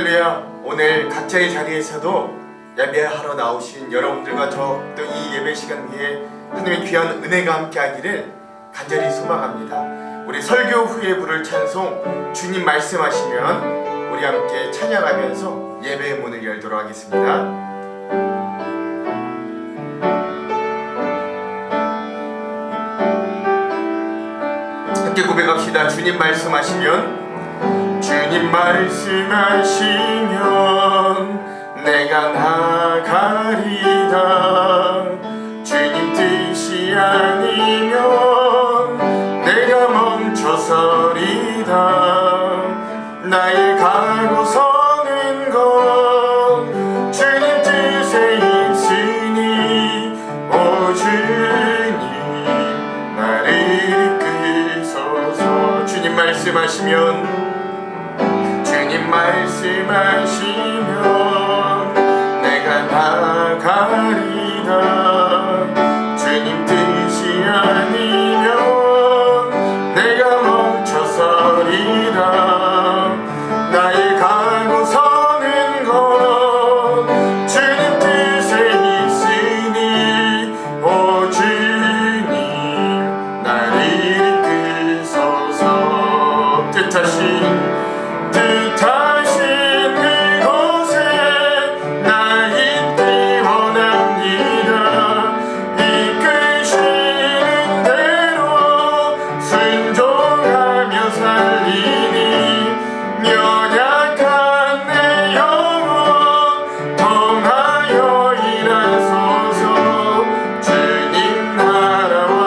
할렐루야. 오늘 각자의 자리에서도 예배하러 나오신 여러분들과 저 또 이 예배 시간 위에 하나님의 귀한 은혜가 함께하기를 간절히 소망합니다. 우리 설교 후에 부를 찬송 주님 말씀하시면 우리 함께 찬양하면서 예배의 문을 열도록 하겠습니다. 함께 고백합시다. 주님 말씀하시면, 주님 말씀하시면 내가 나가리다. 주님 뜻이 아니면 내가 멈춰서리다. 나의 가고 서는 것 주님 뜻에 있으니, 오 주님 나를 이끄소서. 주님 말씀하시면 내가 나가리다. 주님 뜻이 아니면 내가 멈춰서리다. 나의 가고 서는 것 주님 뜻에 있으니, 오 주님 나를 이끄소서. 뜻하신 그곳에 나 있기 원합니다. 이끄시는 대로 순종하며 살리니, 연약한 내 영혼 통하여 일하소서. 주님 나라와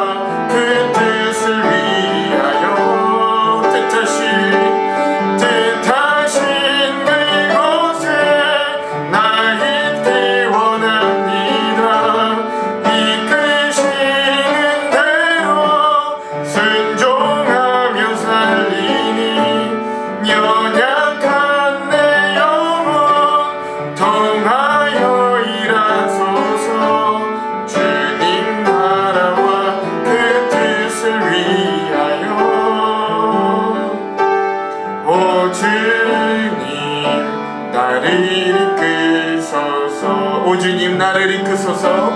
그 뜻을 위하여. 뜻하신 그곳에 나 있기 원합니다. 이끄시는 대로 순종하며 살리니, 연약한 내 영혼 통하여 일하소서. 주님 나라와 그 뜻을 위하여. 오 주님 나를 이끄소서. 오 주님 나를 이끄소서.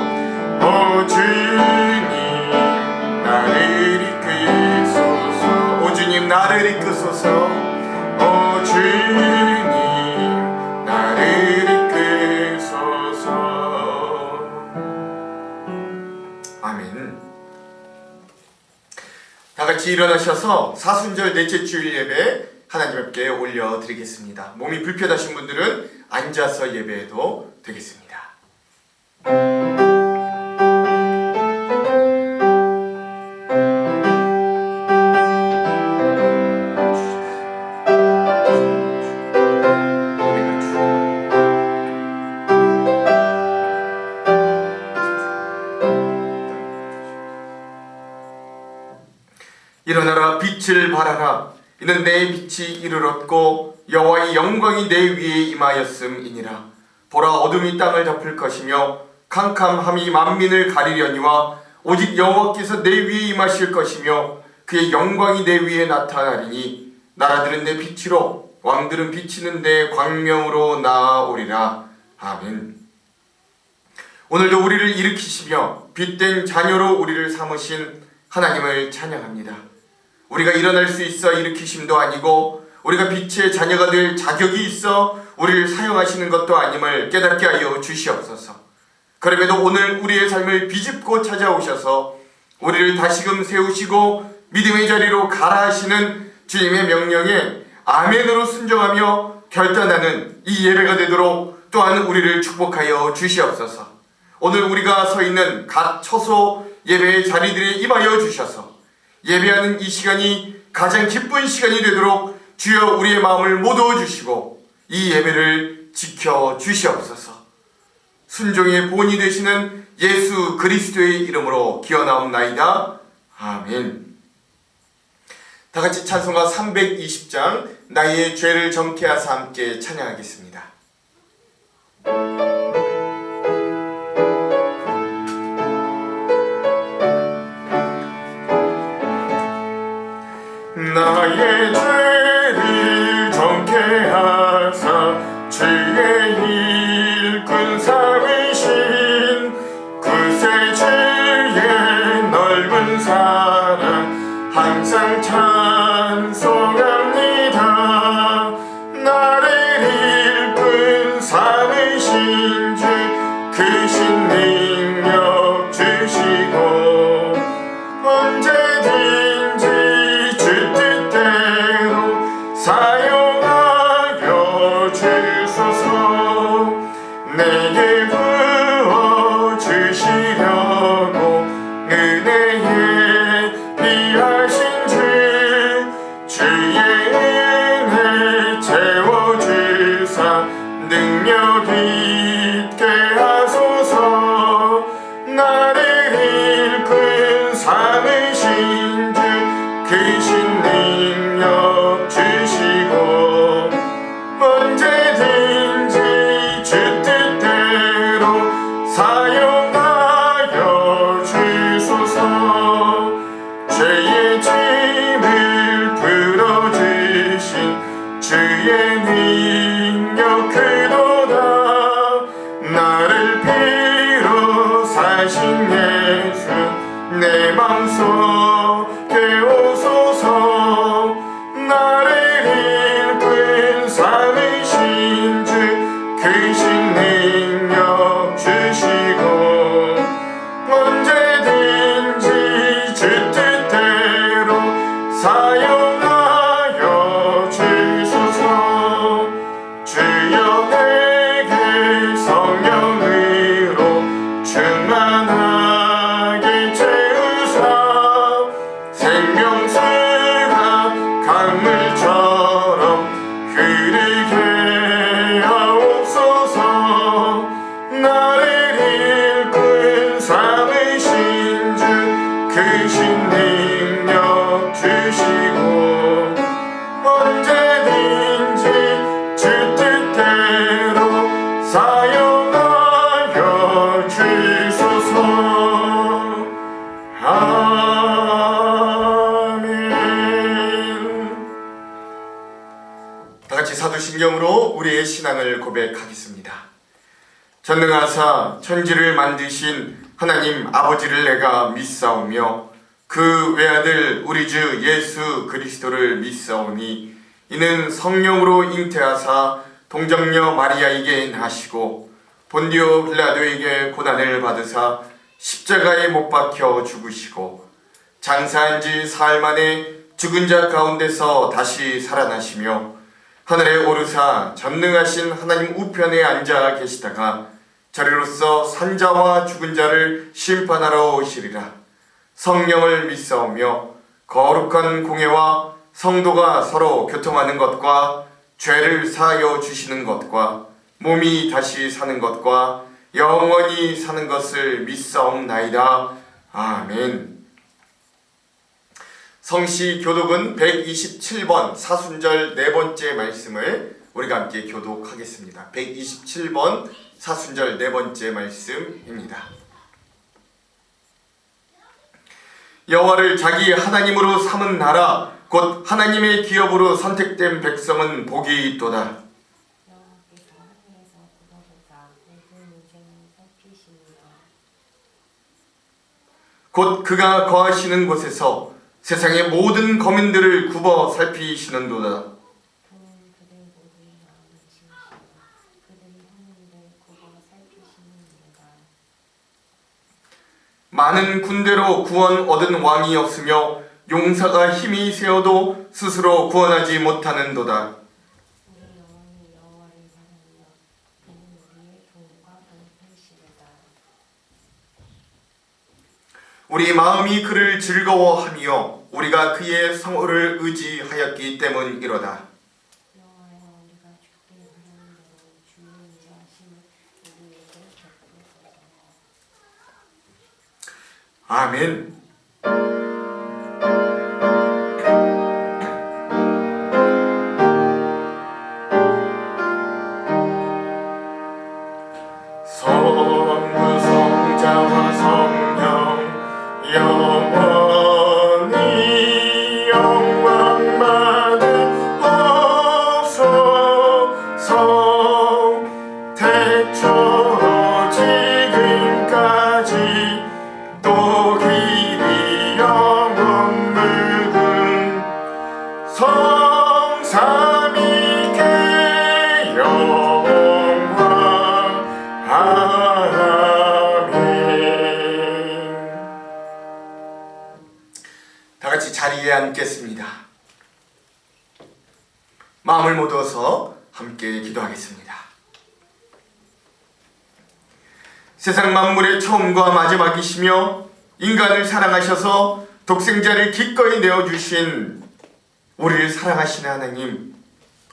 오 주님 나를 이끄소서. 오 주님 나를 이끄소서. 오 주님 나를 이끄소서. 아멘. 다같이 일어나셔서 사순절 넷째 주일 예배 하나님 앞에 올려드리겠습니다. 몸이 불편하신 분들은 앉아서 예배해도 되겠습니다. 일어나라, 빛을 발하라. 이는 내 빛이 이르렀고 여호와의 영광이 내 위에 임하였음이니라. 보라, 어둠이 땅을 덮을 것이며 캄캄함이 만민을 가리려니와 오직 여호와께서 내 위에 임하실 것이며 그의 영광이 내 위에 나타나리니, 나라들은 내 빛으로 왕들은 비치는 내 광명으로 나아오리라. 아멘. 오늘도 우리를 일으키시며 빛된 자녀로 우리를 삼으신 하나님을 찬양합니다. 우리가 일어날 수 있어 일으키심도 아니고 우리가 빛의 자녀가 될 자격이 있어 우리를 사용하시는 것도 아님을 깨닫게 하여 주시옵소서. 그럼에도 오늘 우리의 삶을 비집고 찾아오셔서 우리를 다시금 세우시고 믿음의 자리로 가라 하시는 주님의 명령에 아멘으로 순종하며 결단하는 이 예배가 되도록 또한 우리를 축복하여 주시옵소서. 오늘 우리가 서 있는 각 처소 예배의 자리들에 임하여 주셔서 예배하는 이 시간이 가장 기쁜 시간이 되도록 주여 우리의 마음을 모두 주시고 이 예배를 지켜 주시옵소서. 순종의 본이 되시는 예수 그리스도의 이름으로 기원하옵나이다. 아멘. 다같이 찬송가 320장 나의 죄를 정케 하사 함께 찬양하겠습니다. 나의 죄를 정케 하사 넓은 삶이신 구세주의 넓은 사랑 항상 찬송합니다. 나를 일꾼 삼으신 주 크신 능력 주시고 언제든지 주 뜻대로 사용하여 주소서. 내게 부어주시려고 은혜에 비하신 주 주의 은혜 채워주사 능력 있게 하소서. 나를 일꾼 삼으신 주 크신 능력 주시고 언제든지 주 뜻대로 사용하여 주소서. 죄의 짐을 풀어주신 주의 능력 크도다. 나를 피로 사신 예수 내 맘속에 오소서. 나를 일꾼 삼으신 주 크신 능력 주시고 언제든지 주 뜻대로 사용하여 주소서. 주여 내게 성령으로 충만하게 채우사 생명수가 강물처럼 흐르게 하옵소서. 나를 일꾼 삼으신 주 크신 능력 주시고 언제든지 주 뜻대로 사용하여 주소서. 아멘. 다같이 사도신경으로 우리의 신앙을 고백하겠습니다. 전능하사 천지를 만드신 하나님 아버지를 내가 믿사오며 그 외아들 우리 주 예수 그리스도를 믿사오니 이는 성령으로 잉태하사 동정녀 마리아에게 나시고 본디오 빌라도에게 고난을 받으사 십자가에 못 박혀 죽으시고 장사한 지 사흘 만에 죽은 자 가운데서 다시 살아나시며 하늘에 오르사 전능하신 하나님 우편에 앉아 계시다가 저리로서 산자와 죽은 자를 심판하러 오시리라. 성령을 믿사오며 거룩한 공예와 성도가 서로 교통하는 것과 죄를 사하여 주시는 것과 몸이 다시 사는 것과 영원히 사는 것을 믿사옵나이다. 아멘. 성시 교독은 127번 사순절 네 번째 말씀을 우리가 함께 교독하겠습니다. 127번 사순절 네 번째 말씀입니다. 여호와를 자기 하나님으로 삼은 나라 곧 하나님의 기업으로 선택된 백성은 복이 있도다. 곧 그가 거하시는 곳에서 세상의 모든 거민들을 굽어 살피시는도다. 많은 군대로 구원 얻은 왕이 없으며 용사가 힘이 세어도 스스로 구원하지 못하는도다. 우리 마음이 그를 즐거워하며 우리가 그의 성호를 의지하였기 때문이로다. 아멘. 성부 성자와 성령 영원히 영광 받으옵소서. 태초 자리에 앉겠습니다. 마음을 모두어서 함께 기도하겠습니다. 세상 만물의 처음과 마지막이시며 인간을 사랑하셔서 독생자를 기꺼이 내어주신 우리를 사랑하시는 하나님,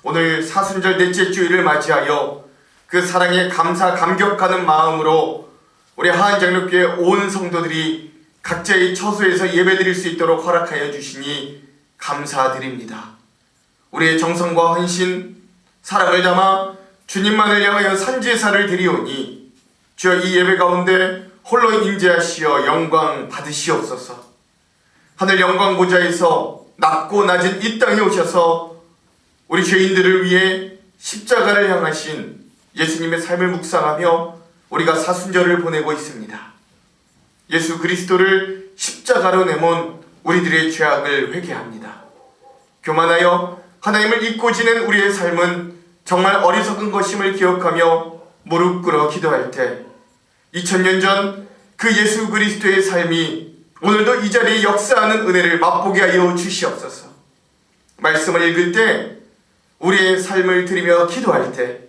오늘 사순절 넷째 주일을 맞이하여 그 사랑에 감격하는 마음으로 우리 하안장로교회 온 성도들이 각자의 처소에서 예배드릴 수 있도록 허락하여 주시니 감사드립니다. 우리의 정성과 헌신, 사랑을 담아 주님만을 향하여 산제사를 드리오니 주여 이 예배 가운데 홀로 임재하시어 영광 받으시옵소서. 하늘 영광 보좌에서 낮고 낮은 이 땅에 오셔서 우리 죄인들을 위해 십자가를 향하신 예수님의 삶을 묵상하며 우리가 사순절을 보내고 있습니다. 예수 그리스도를 십자가로 내몬 우리들의 죄악을 회개합니다. 교만하여 하나님을 잊고 지낸 우리의 삶은 정말 어리석은 것임을 기억하며 무릎 꿇어 기도할 때 2000년 전 그 예수 그리스도의 삶이 오늘도 이 자리에 역사하는 은혜를 맛보게 하여 주시옵소서. 말씀을 읽을 때, 우리의 삶을 드리며 기도할 때,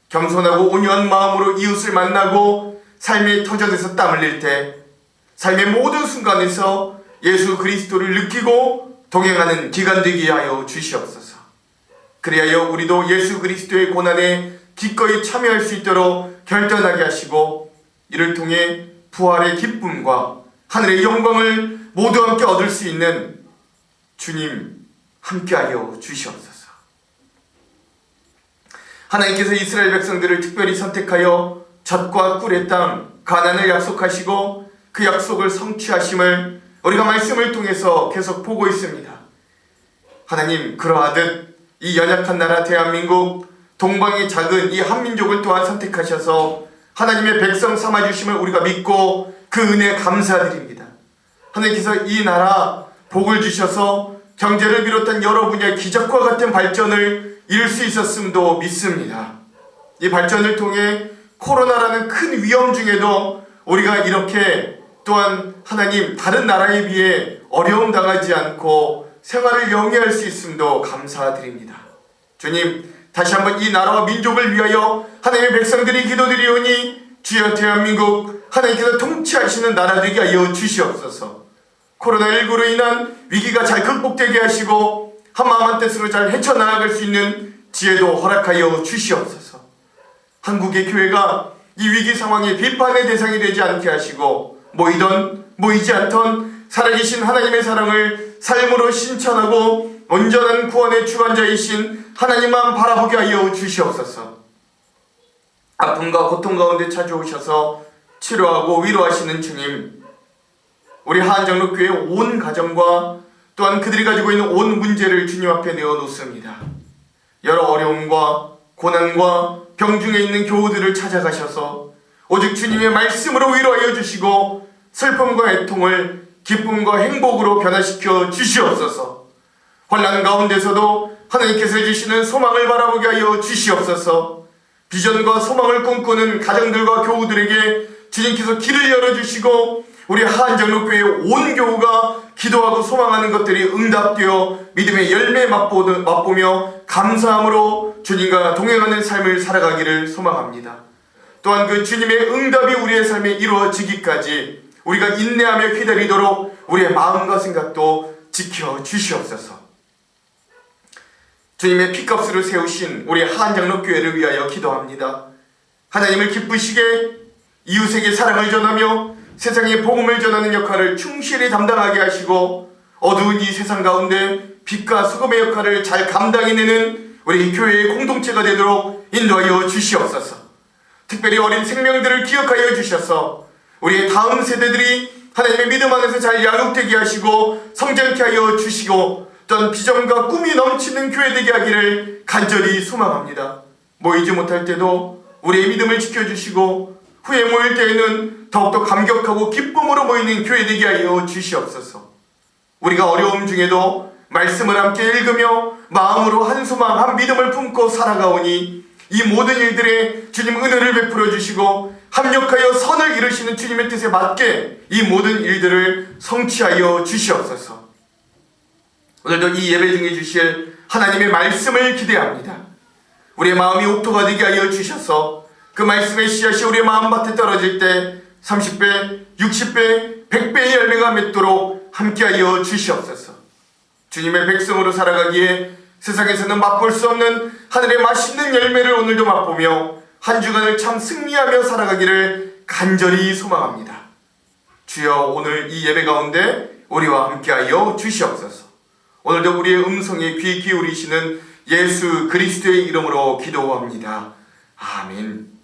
겸손하고 온유한 마음으로 이웃을 만나고 삶의 터전에서 땀 흘릴 때, 삶의 모든 순간에서 예수 그리스도를 느끼고 동행하는 기간 되게 하여 주시옵소서. 그리하여 우리도 예수 그리스도의 고난에 기꺼이 참여할 수 있도록 결단하게 하시고, 이를 통해 부활의 기쁨과 하늘의 영광을 모두 함께 얻을 수 있는 주님 함께하여 주시옵소서. 하나님께서 이스라엘 백성들을 특별히 선택하여 젖과 꿀의 땅 가나안을 약속하시고 그 약속을 성취하심을 우리가 말씀을 통해서 계속 보고 있습니다. 하나님, 그러하듯 이 연약한 나라 대한민국, 동방의 작은 이 한민족을 또한 선택하셔서 하나님의 백성 삼아주심을 우리가 믿고 그 은혜에 감사드립니다. 하나님께서 이 나라 복을 주셔서 경제를 비롯한 여러 분야의 기적과 같은 발전을 이룰 수 있었음도 믿습니다. 이 발전을 통해 코로나라는 큰 위험 중에도 우리가 이렇게 또한 하나님 다른 나라에 비해 어려움 당하지 않고 생활을 영위할 수 있음도 감사드립니다. 주님, 다시 한번 이 나라와 민족을 위하여 하나님의 백성들이 기도드리오니 주여 대한민국 하나님께서 통치하시는 나라 되게 하여 주시옵소서. 코로나19로 인한 위기가 잘 극복되게 하시고 한마음 한뜻으로 잘 헤쳐나갈 수 있는 지혜도 허락하여 주시옵소서. 한국의 교회가 이 위기 상황에 비판의 대상이 되지 않게 하시고 모이던 모이지 않던 살아계신 하나님의 사랑을 삶으로 신천하고 온전한 구원의 주관자이신 하나님만 바라보게 하여 주시옵소서. 아픔과 고통 가운데 찾아오셔서 치료하고 위로하시는 주님, 우리 하안장로교회의 온 가정과 또한 그들이 가지고 있는 온 문제를 주님 앞에 내어놓습니다. 여러 어려움과 고난과 병 중에 있는 교우들을 찾아가셔서 오직 주님의 말씀으로 위로하여 주시고 슬픔과 애통을 기쁨과 행복으로 변화시켜 주시옵소서. 환난 가운데서도 하나님께서 주시는 소망을 바라보게 하여 주시옵소서. 비전과 소망을 꿈꾸는 가정들과 교우들에게 주님께서 길을 열어주시고 우리 하안장로교회의 온 교우가 기도하고 소망하는 것들이 응답되어 믿음의 열매 맛보며 감사함으로 주님과 동행하는 삶을 살아가기를 소망합니다. 또한 그 주님의 응답이 우리의 삶에 이루어지기까지 우리가 인내하며 기다리도록 우리의 마음과 생각도 지켜 주시옵소서. 주님의 피값으로 세우신 우리 하안장로교회를 위하여 기도합니다. 하나님을 기쁘시게 이웃에게 사랑을 전하며 세상에 복음을 전하는 역할을 충실히 담당하게 하시고 어두운 이 세상 가운데 빛과 소금의 역할을 잘 감당해내는 우리 교회의 공동체가 되도록 인도하여 주시옵소서. 특별히 어린 생명들을 기억하여 주셔서 우리의 다음 세대들이 하나님의 믿음 안에서 잘 양육되게 하시고 성장케 하여 주시고 또한 비전과 꿈이 넘치는 교회 되게 하기를 간절히 소망합니다. 모이지 못할 때도 우리의 믿음을 지켜주시고 후에 모일 때에는 더욱더 감격하고 기쁨으로 모이는 교회 되게 하여 주시옵소서. 우리가 어려움 중에도 말씀을 함께 읽으며 마음으로 한 소망 한 믿음을 품고 살아가오니 이 모든 일들에 주님 은혜를 베풀어 주시고 합력하여 선을 이루시는 주님의 뜻에 맞게 이 모든 일들을 성취하여 주시옵소서. 오늘도 이 예배 중에 주실 하나님의 말씀을 기대합니다. 우리의 마음이 옥토가 되게 하여 주셔서 그 말씀의 씨앗이 우리의 마음밭에 떨어질 때 30배, 60배, 100배의 열매가 맺도록 함께하여 주시옵소서. 주님의 백성으로 살아가기에 세상에서는 맛볼 수 없는 하늘의 맛있는 열매를 오늘도 맛보며 한 주간을 참 승리하며 살아가기를 간절히 소망합니다. 주여, 오늘 이 예배 가운데 우리와 함께하여 주시옵소서. 오늘도 우리의 음성에 귀 기울이시는 예수 그리스도의 이름으로 기도합니다. 아멘.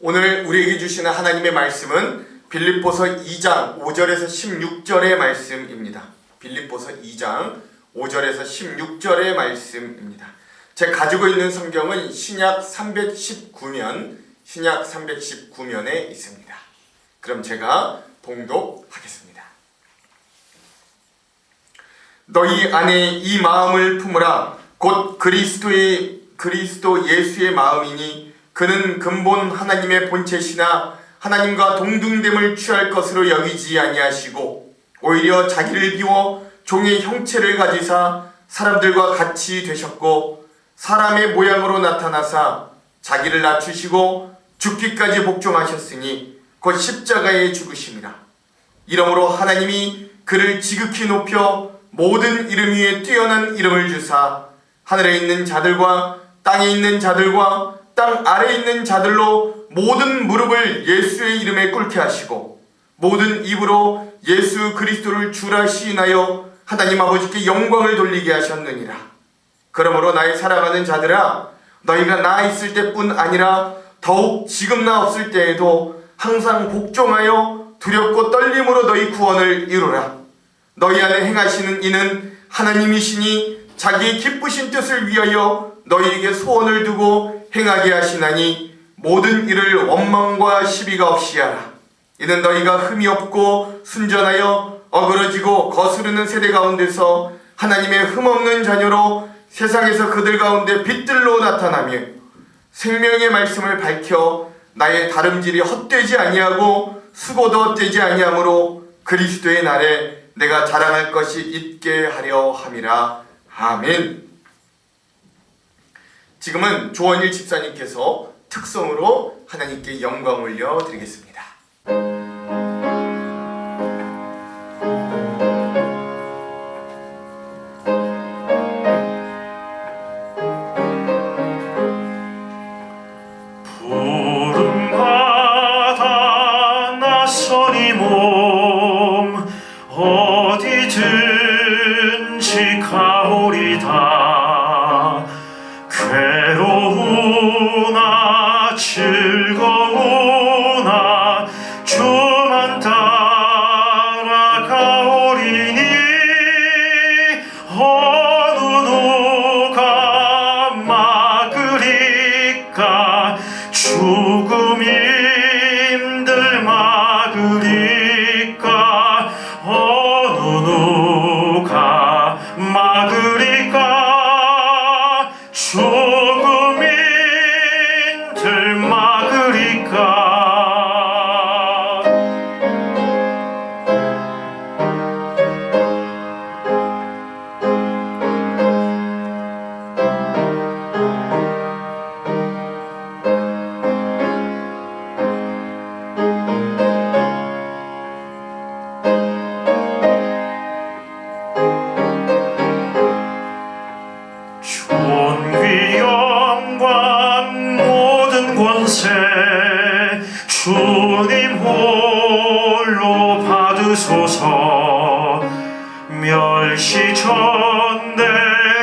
오늘 우리에게 주시는 하나님의 말씀은 빌립보서 2장 5절에서 16절의 말씀입니다. 빌립보서 2장 5절에서 16절의 말씀입니다. 제가 가지고 있는 성경은 신약 319면에 있습니다. 그럼 제가 봉독하겠습니다. 너희 안에 이 마음을 품으라. 곧 그리스도 예수의 마음이니 그는 근본 하나님의 본체시나 하나님과 동등됨을 취할 것으로 여기지 아니하시고 오히려 자기를 비워 종의 형체를 가지사 사람들과 같이 되셨고 사람의 모양으로 나타나사 자기를 낮추시고 죽기까지 복종하셨으니 곧 십자가에 죽으심이라. 이러므로 하나님이 그를 지극히 높여 모든 이름 위에 뛰어난 이름을 주사 하늘에 있는 자들과 땅에 있는 자들과 땅 아래에 있는 자들로 모든 무릎을 예수의 이름에 꿇게 하시고 모든 입으로 예수 그리스도를 주라 시인하여 하나님 아버지께 영광을 돌리게 하셨느니라. 그러므로 나의 사랑하는 자들아, 너희가 나 있을 때뿐 아니라 더욱 지금 나 없을 때에도 항상 복종하여 두렵고 떨림으로 너희 구원을 이루라. 너희 안에 행하시는 이는 하나님이시니 자기의 기쁘신 뜻을 위하여 너희에게 소원을 두고 행하게 하시나니 모든 일을 원망과 시비가 없이 하라. 이는 너희가 흠이 없고 순전하여 어그러지고 거스르는 세대 가운데서 하나님의 흠없는 자녀로 세상에서 그들 가운데 빛들로 나타나며 생명의 말씀을 밝혀 나의 다름질이 헛되지 아니하고 수고도 헛되지 아니하므로 그리스도의 날에 내가 자랑할 것이 있게 하려 함이라. 아멘. 지금은 조원일 집사님께서 특성으로 하나님께 영광 올려 드리겠습니다. 푸른 바다 낯선 이 몸 어디든지 가오리다. 괴로우나 즐거우나 주만 따라가오리니 어느 누가 막으리까. 죽음인들 막으리까. 어느 누가 막으리까. 죽음인들 막으리까. 존귀 영광 모든 권세 주님 홀로 받으소서. 멸시전대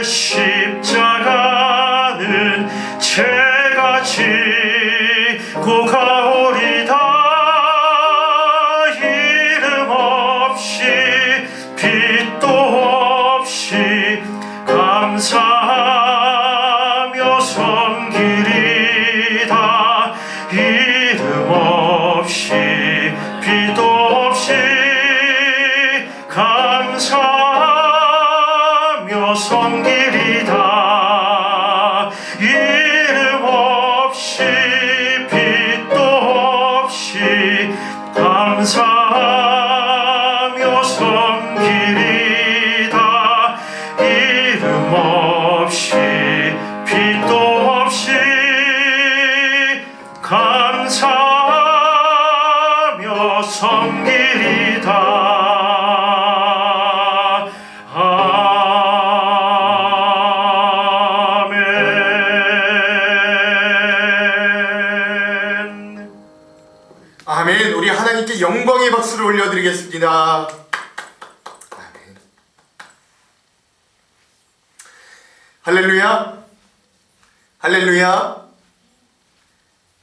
십자가는 제가 지고 가오리다. 이름 없이 빛도 없이 감사하리라. 감사하며 섬기리다. 이름 없이 빛도 없이 감사하며 섬기리다. 이름 없이 빛도 없이 감사하며 섬기리다. 아멘. 우리 하나님께 영광의 박수를 올려드리겠습니다. 아멘. 할렐루야. 할렐루야.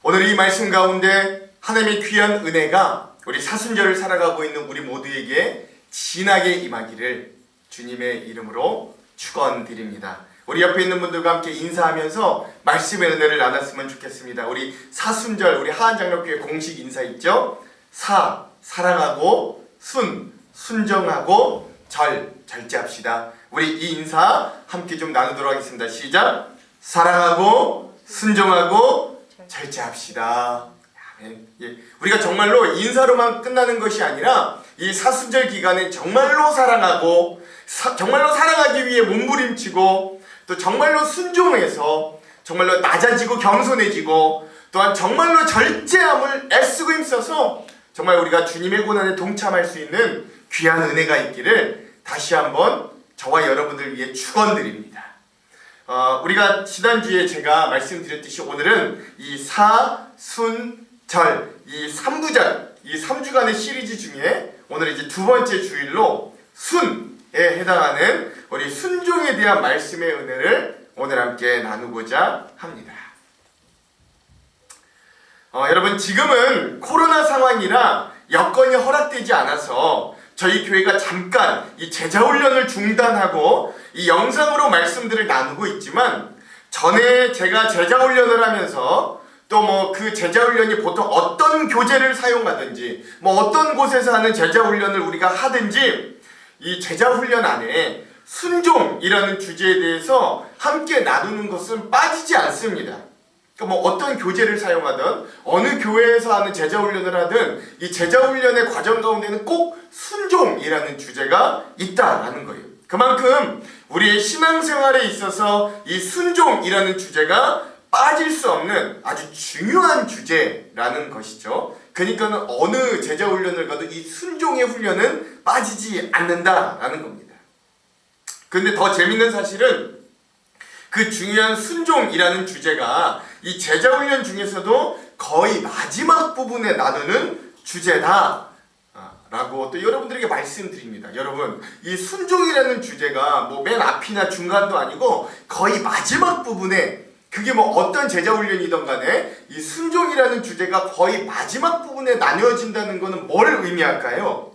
오늘 이 말씀 가운데 하나님의 귀한 은혜가 우리 사순절을 살아가고 있는 우리 모두에게 진하게 임하기를 주님의 이름으로 축원드립니다. 우리 옆에 있는 분들과 함께 인사하면서 말씀의 은혜를 나눴으면 좋겠습니다. 우리 사순절 우리 하안장로교회 공식 인사 있죠? 사랑하고 순정하고 절제합시다. 우리 이 인사 함께 좀 나누도록 하겠습니다. 시작. 사랑하고 순정하고 절제합시다. 예. 우리가 정말로 인사로만 끝나는 것이 아니라 이 사순절 기간에 정말로 사랑하고 정말로 사랑하기 위해 몸부림치고 또 정말로 순종해서 정말로 낮아지고 겸손해지고 또한 정말로 절제함을 애쓰고 힘써서 정말 우리가 주님의 고난에 동참할 수 있는 귀한 은혜가 있기를 다시 한번 저와 여러분들 위해 축원드립니다. 우리가 지난주에 제가 말씀드렸듯이 오늘은 이 사순절 이 3부작 이 3주간의 시리즈 중에 오늘 이제 두 번째 주일로 순에 해당하는 우리 순종에 대한 말씀의 은혜를 오늘 함께 나누고자 합니다. 여러분 지금은 코로나 상황이라 여건이 허락되지 않아서 저희 교회가 잠깐 이 제자훈련을 중단하고 이 영상으로 말씀들을 나누고 있지만 전에 제가 제자훈련을 하면서 또 뭐 그 제자훈련이 보통 어떤 교재를 사용하든지 뭐 어떤 곳에서 하는 제자훈련을 우리가 하든지 이 제자훈련 안에 순종이라는 주제에 대해서 함께 나누는 것은 빠지지 않습니다. 그러니까 뭐 어떤 교재를 사용하든 어느 교회에서 하는 제자훈련을 하든 이 제자훈련의 과정 가운데는 꼭 순종이라는 주제가 있다라는 거예요. 그만큼 우리의 신앙생활에 있어서 이 순종이라는 주제가 빠질 수 없는 아주 중요한 주제라는 것이죠. 그러니까는 어느 제자훈련을 가도 이 순종의 훈련은 빠지지 않는다라는 겁니다. 근데 더 재밌는 사실은 그 중요한 순종이라는 주제가 이 제자훈련 중에서도 거의 마지막 부분에 나누는 주제다 라고 또 여러분들에게 말씀드립니다. 여러분 이 순종이라는 주제가 뭐 맨 앞이나 중간도 아니고 거의 마지막 부분에 그게 뭐 어떤 제자훈련이든 간에 이 순종이라는 주제가 거의 마지막 부분에 나뉘어진다는 것은 뭘 의미할까요?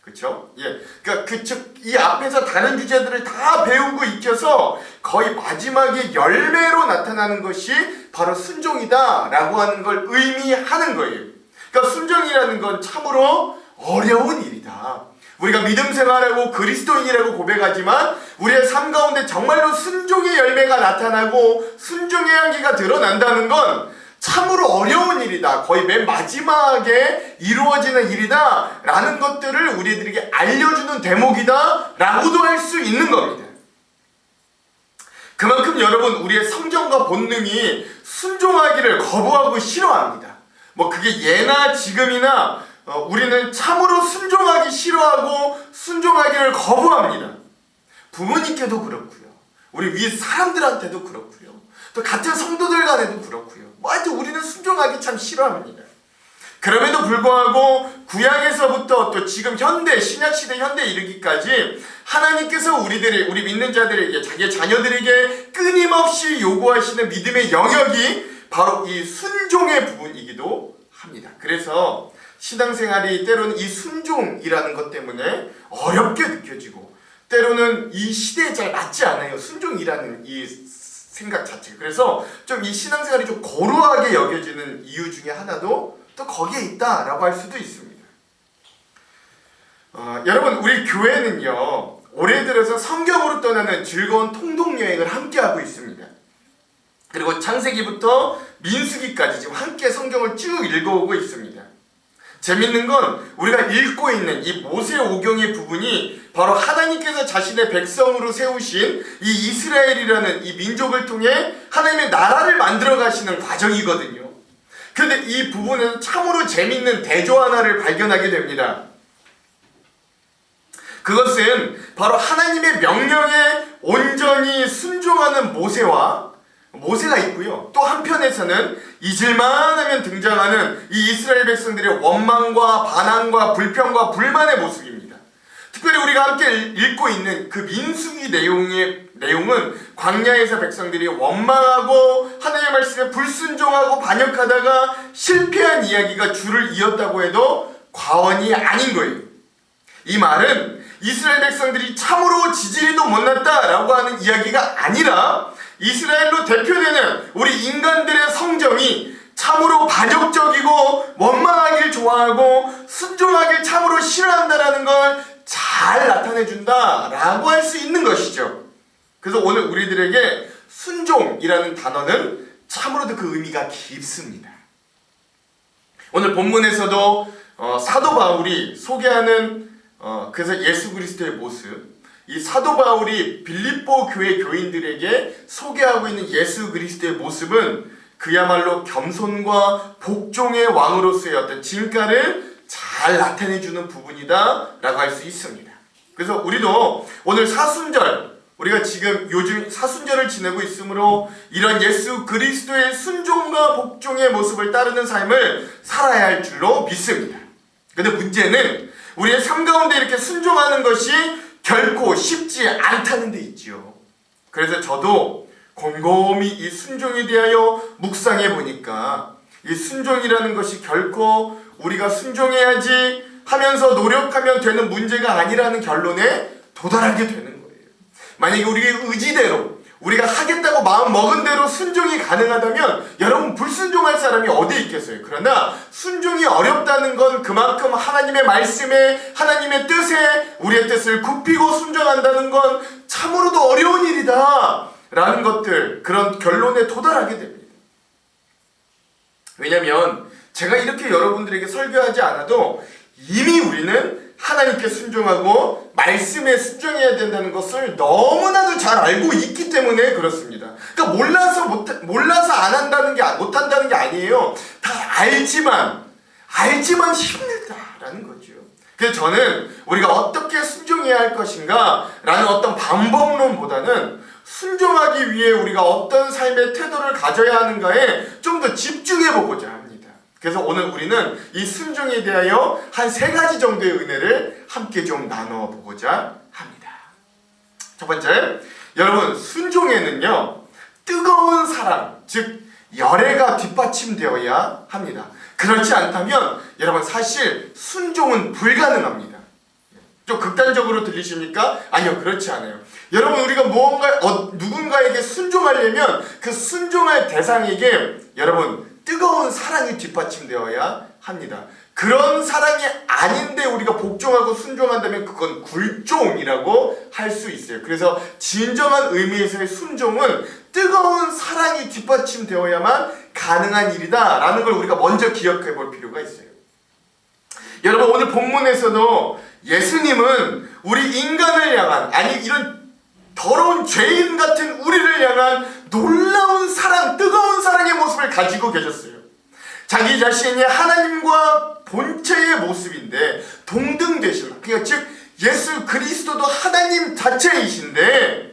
그쵸? 예. 그러니까 이 앞에서 다른 주제들을 다 배우고 익혀서 거의 마지막에 열매로 나타나는 것이 바로 순종이다 라고 하는 걸 의미하는 거예요. 그러니까 순종이라는 건 참으로 어려운 일이다. 우리가 믿음 생활하고 그리스도인이라고 고백하지만 우리의 삶 가운데 정말로 순종의 열매가 나타나고 순종의 향기가 드러난다는 건 참으로 어려운 일이다. 거의 맨 마지막에 이루어지는 일이다 라는 것들을 우리들에게 알려주는 대목이다 라고도 할 수 있는 겁니다. 그만큼 여러분 우리의 성정과 본능이 순종하기를 거부하고 싫어합니다. 뭐 그게 예나 지금이나 우리는 참으로 순종하기 싫어하고 순종하기를 거부합니다. 부모님께도 그렇고요. 우리 위에 사람들한테도 그렇고요. 또 같은 성도들 간에도 그렇고요. 뭐 하여튼 우리는 순종하기 참 싫어합니다. 그럼에도 불구하고 구약에서부터 또 지금 현대 신약시대 현대에 이르기까지 하나님께서 우리 믿는 자들에게 자기의 자녀들에게 끊임없이 요구하시는 믿음의 영역이 바로 이 순종의 부분이기도 합니다. 그래서 신앙생활이 때로는 이 순종이라는 것 때문에 어렵게 느껴지고 때로는 이 시대에 잘 맞지 않아요. 순종이라는 이 생각 자체가. 그래서 좀 이 신앙생활이 좀 고루하게 여겨지는 이유 중에 하나도 또 거기에 있다라고 할 수도 있습니다. 여러분, 우리 교회는요, 올해 들어서 성경으로 떠나는 즐거운 통독여행을 함께하고 있습니다. 그리고 창세기부터 민수기까지 지금 함께 성경을 쭉 읽어오고 있습니다. 재밌는 건 우리가 읽고 있는 이 모세오경의 부분이 바로 하나님께서 자신의 백성으로 세우신 이 이스라엘이라는 이 민족을 통해 하나님의 나라를 만들어 가시는 과정이거든요. 그런데 이 부분에서 참으로 재밌는 대조 하나를 발견하게 됩니다. 그것은 바로 하나님의 명령에 온전히 순종하는 모세가 있고요. 또 한편에서는 잊을만 하면 등장하는 이 이스라엘 백성들의 원망과 반항과 불평과 불만의 모습입니다. 특별히 우리가 함께 읽고 있는 그 민수기 내용은 광야에서 백성들이 원망하고 하나님의 말씀에 불순종하고 반역하다가 실패한 이야기가 줄을 이었다고 해도 과언이 아닌 거예요. 이 말은 이스라엘 백성들이 참으로 지지리도 못났다라고 하는 이야기가 아니라 이스라엘로 대표되는 우리 인간들의 성정이 참으로 반역적이고 원망하길 좋아하고 순종하길 참으로 싫어한다라는 걸 잘 나타내준다라고 할 수 있는 것이죠. 그래서 오늘 우리들에게 순종이라는 단어는 참으로도 그 의미가 깊습니다. 오늘 본문에서도 사도 바울이 소개하는 그래서 예수 그리스도의 모습, 이 사도 바울이 빌립보 교회 교인들에게 소개하고 있는 예수 그리스도의 모습은 그야말로 겸손과 복종의 왕으로서의 어떤 진가를 잘 나타내주는 부분이다 라고 할 수 있습니다. 그래서 우리도 오늘 사순절, 우리가 지금 요즘 사순절을 지내고 있으므로 이런 예수 그리스도의 순종과 복종의 모습을 따르는 삶을 살아야 할 줄로 믿습니다. 근데 문제는 우리의 삶 가운데 이렇게 순종하는 것이 결코 쉽지 않다는 데 있지요. 그래서 저도 곰곰이 이 순종에 대하여 묵상해 보니까 이 순종이라는 것이 결코 우리가 순종해야지 하면서 노력하면 되는 문제가 아니라는 결론에 도달하게 되는 거예요. 만약에 우리의 의지대로 우리가 하겠다고 마음 먹은 대로 순종이 가능하다면 여러분 불순종할 사람이 어디 있겠어요. 그러나 순종이 어렵다는 건 그만큼 하나님의 말씀에 하나님의 뜻에 우리의 뜻을 굽히고 순종한다는 건 참으로도 어려운 일이다 라는 것들, 그런 결론에 도달하게 됩니다. 왜냐하면 제가 이렇게 여러분들에게 설교하지 않아도 이미 우리는 하나님께 순종하고 말씀에 순종해야 된다는 것을 너무나도 잘 알고 있기 때문에 그렇습니다. 그러니까 몰라서 안 한다는 게 못한다는 게 아니에요. 다 알지만 힘들다라는 거죠. 그래서 저는 우리가 어떻게 순종해야 할 것인가 라는 어떤 방법론보다는 순종하기 위해 우리가 어떤 삶의 태도를 가져야 하는가에 좀 더 집중해 보고자 합니다. 그래서 오늘 우리는 이 순종에 대하여 한 3가지 정도의 은혜를 함께 좀 나눠보고자 합니다. 첫 번째, 여러분 순종에는요 뜨거운 사랑, 즉 열애가 뒷받침되어야 합니다. 그렇지 않다면 여러분 사실 순종은 불가능합니다. 좀 극단적으로 들리십니까? 아니요, 그렇지 않아요. 여러분 우리가 누군가에게 순종하려면 그 순종할 대상에게 여러분 뜨거운 사랑이 뒷받침되어야 합니다. 그런 사랑이 아닌데 우리가 복종하고 순종한다면 그건 굴종이라고 할 수 있어요. 그래서 진정한 의미에서의 순종은 뜨거운 사랑이 뒷받침되어야만 가능한 일이다 라는 걸 우리가 먼저 기억해 볼 필요가 있어요. 여러분 오늘 본문에서도 예수님은 우리 인간을 향한, 아니 이런 더러운 죄인 같은 우리를 향한 놀라운 사랑, 뜨거운 사랑의 모습을 가지고 계셨어요. 자기 자신이 하나님과 본체의 모습인데 동등되신, 그러니까 즉 예수 그리스도도 하나님 자체이신데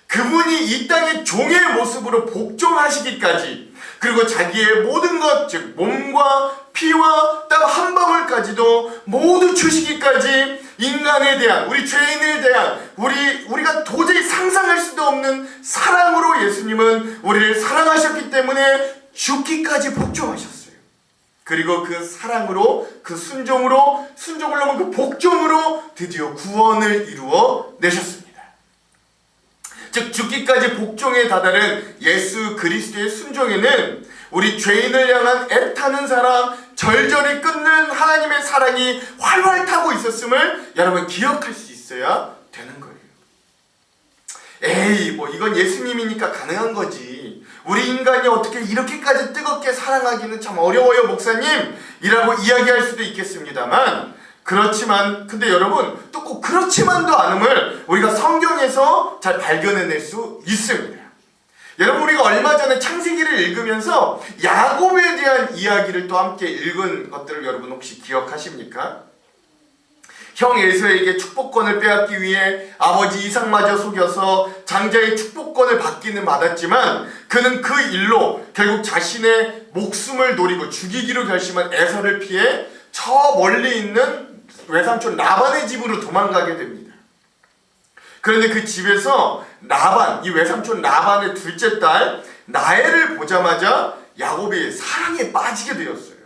그분이 이 땅의 종의 모습으로 복종하시기까지, 그리고 자기의 모든 것, 즉 몸과 피와 땀 한 방울까지도 모두 주시기까지 인간에 대한, 우리 죄인에 대한 우리가 도저히 상상할 수도 없는 사랑으로 예수님은 우리를 사랑하셨기 때문에 죽기까지 복종하셨어요. 그리고 그 사랑으로, 그 순종을 넘은 그 복종으로 드디어 구원을 이루어 내셨습니다. 즉 죽기까지 복종에 다다른 예수 그리스도의 순종에는 우리 죄인을 향한 애타는 사랑, 절절히 끊는 하나님의 사랑이 활활 타고 있었음을 여러분 기억할 수 있어야 되는 거예요. 에이, 뭐 이건 예수님이니까 가능한 거지. 우리 인간이 어떻게 이렇게까지 뜨겁게 사랑하기는 참 어려워요, 목사님. 이라고 이야기할 수도 있겠습니다만, 그렇지만 근데 여러분 또 꼭 그렇지만도 않음을 우리가 성경에서 잘 발견해낼 수 있습니다. 여러분, 우리가 얼마 전에 창세기를 읽으면서 야곱에 대한 이야기를 또 함께 읽은 것들을 여러분 혹시 기억하십니까? 형 에서에게 축복권을 빼앗기 위해 아버지 이삭마저 속여서 장자의 축복권을 받기는 받았지만 그는 그 일로 결국 자신의 목숨을 노리고 죽이기로 결심한 에서를 피해 저 멀리 있는 외삼촌 라반의 집으로 도망가게 됩니다. 그런데 그 집에서 라반, 이 외삼촌 라반의 둘째 딸 라헬을 보자마자 야곱이 사랑에 빠지게 되었어요.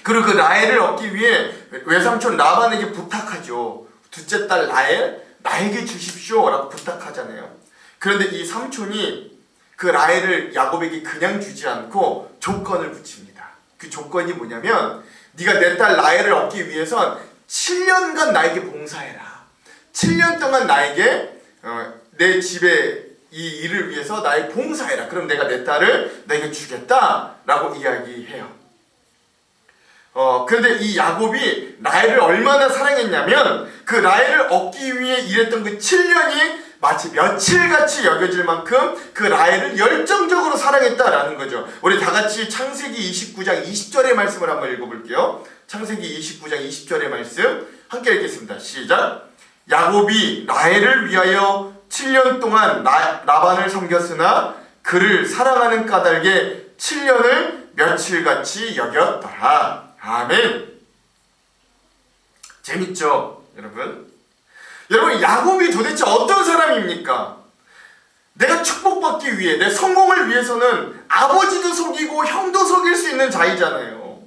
그리고 그 라헬을 얻기 위해 외삼촌 라반에게 부탁하죠. 둘째 딸 라헬, 나에게 주십시오 라고 부탁하잖아요. 그런데 이 삼촌이 그 라헬을 야곱에게 그냥 주지 않고 조건을 붙입니다. 그 조건이 뭐냐면, 네가 내 딸 라헬을 얻기 위해선 7년간 나에게 봉사해라. 7년 동안 나에게 내 집에 이 일을 위해서 나에게 봉사해라. 그럼 내가 내 딸을 너에게 주겠다 라고 이야기해요. 그런데 이 야곱이 라헬을 얼마나 사랑했냐면 그 라헬을 얻기 위해 일했던 그 7년이 마치 며칠같이 여겨질 만큼 그 라헬을 열정적으로 사랑했다라는 거죠. 우리 다같이 창세기 29장 20절의 말씀을 한번 읽어볼게요. 창세기 29장 20절의 말씀 함께 읽겠습니다. 시작. 야곱이 라헬을 위하여 7년 동안 라반을 섬겼으나 그를 사랑하는 까닭에 7년을 며칠같이 여겼더라. 아멘. 재밌죠, 여러분? 여러분, 야곱이 도대체 어떤 사람입니까? 내가 축복받기 위해, 내 성공을 위해서는 아버지도 속이고 형도 속일 수 있는 자이잖아요.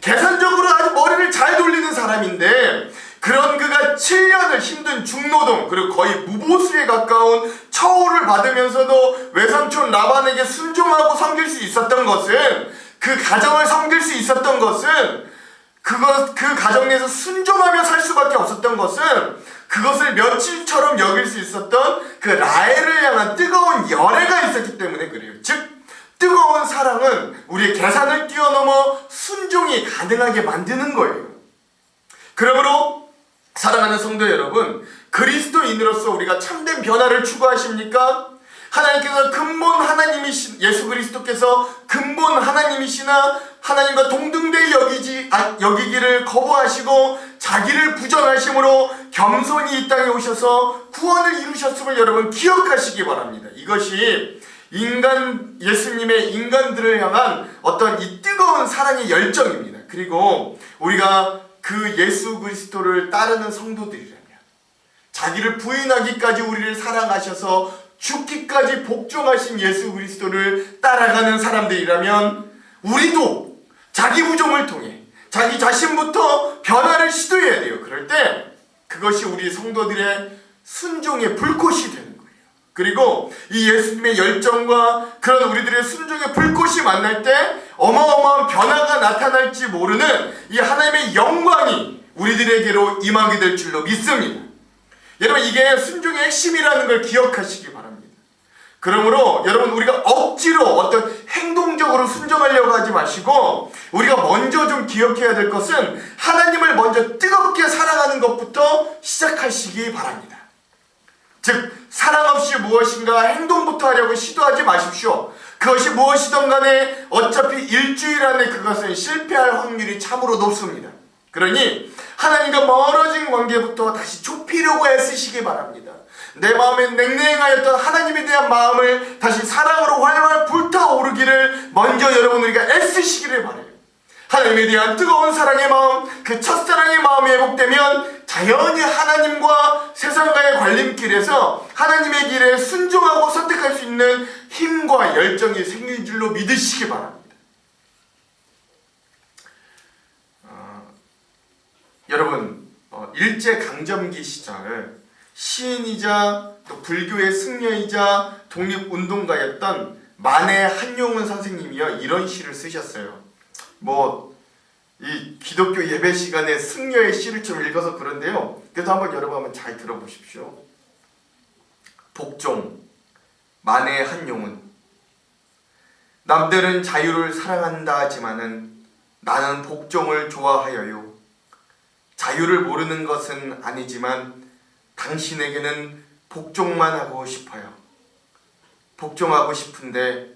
계산적으로 아주 머리를 잘 돌리는 사람인데, 그런 그가 7년을 힘든 중노동, 그리고 거의 무보수에 가까운 처우를 받으면서도 외삼촌 라반에게 순종하고 섬길 수 있었던 것은, 그 가정을 섬길 수 있었던 것은, 그 가정 내에서 순종하며 살 수밖에 없었던 것은, 그것을 며칠처럼 여길 수 있었던 그 라헬을 향한 뜨거운 열애가 있었기 때문에 그래요. 즉, 뜨거운 사랑은 우리의 계산을 뛰어넘어 순종이 가능하게 만드는 거예요. 그러므로 사랑하는 성도 여러분, 그리스도인으로서 우리가 참된 변화를 추구하십니까? 하나님께서 근본 하나님이신 예수 그리스도께서 근본 하나님이시나 하나님과 동등되이 여기기를 거부하시고 자기를 부정하심으로 겸손히 이 땅에 오셔서 구원을 이루셨음을 여러분 기억하시기 바랍니다. 이것이 예수님의 인간들을 향한 어떤 이 뜨거운 사랑의 열정입니다. 그리고 우리가 그 예수 그리스도를 따르는 성도들이라면, 자기를 부인하기까지 우리를 사랑하셔서 죽기까지 복종하신 예수 그리스도를 따라가는 사람들이라면, 우리도 자기 부정을 통해 자기 자신부터 변화를 시도해야 돼요. 그럴 때 그것이 우리 성도들의 순종의 불꽃이 되는 거예요. 그리고 이 예수님의 열정과 그런 우리들의 순종의 불꽃이 만날 때 어마어마한 변화가 나타날지 모르는 이 하나님의 영광이 우리들에게로 임하게 될 줄로 믿습니다. 여러분, 이게 순종의 핵심이라는 걸 기억하시기 바랍니다. 그러므로 여러분, 우리가 억지로 어떤 행동적으로 순종하려고 하지 마시고, 우리가 먼저 좀 기억해야 될 것은 하나님을 먼저 뜨겁게 사랑하는 것부터 시작하시기 바랍니다. 즉, 사랑 없이 무엇인가 행동부터 하려고 시도하지 마십시오. 그것이 무엇이든 간에 어차피 일주일 안에 그것은 실패할 확률이 참으로 높습니다. 그러니 하나님과 멀어진 관계부터 다시 좁히려고 애쓰시기 바랍니다. 내 마음에 냉랭하였던 하나님에 대한 마음을 다시 사랑으로 활활 불타오르기를 먼저 여러분 우리가 애쓰시기를 바라요. 하나님에 대한 뜨거운 사랑의 마음, 그 첫사랑의 마음이 회복되면 자연히 하나님과 세상과의 관림길에서 하나님의 길에 순종하고 선택할 수 있는 힘과 열정이 생길 줄로 믿으시기 바랍니다. 여러분, 일제강점기 시절 시인이자 또 불교의 승려이자 독립운동가였던 만해 한용운 선생님이요 이런 시를 쓰셨어요. 이 기독교 예배 시간에 승려의 시를 좀 읽어서 그런데요. 그래도 한번 여러분 한번 잘 들어보십시오. 복종 만해 한용운. 남들은 자유를 사랑한다 하지만은 나는 복종을 좋아하여요. 자유를 모르는 것은 아니지만 당신에게는 복종만 하고 싶어요. 복종하고 싶은데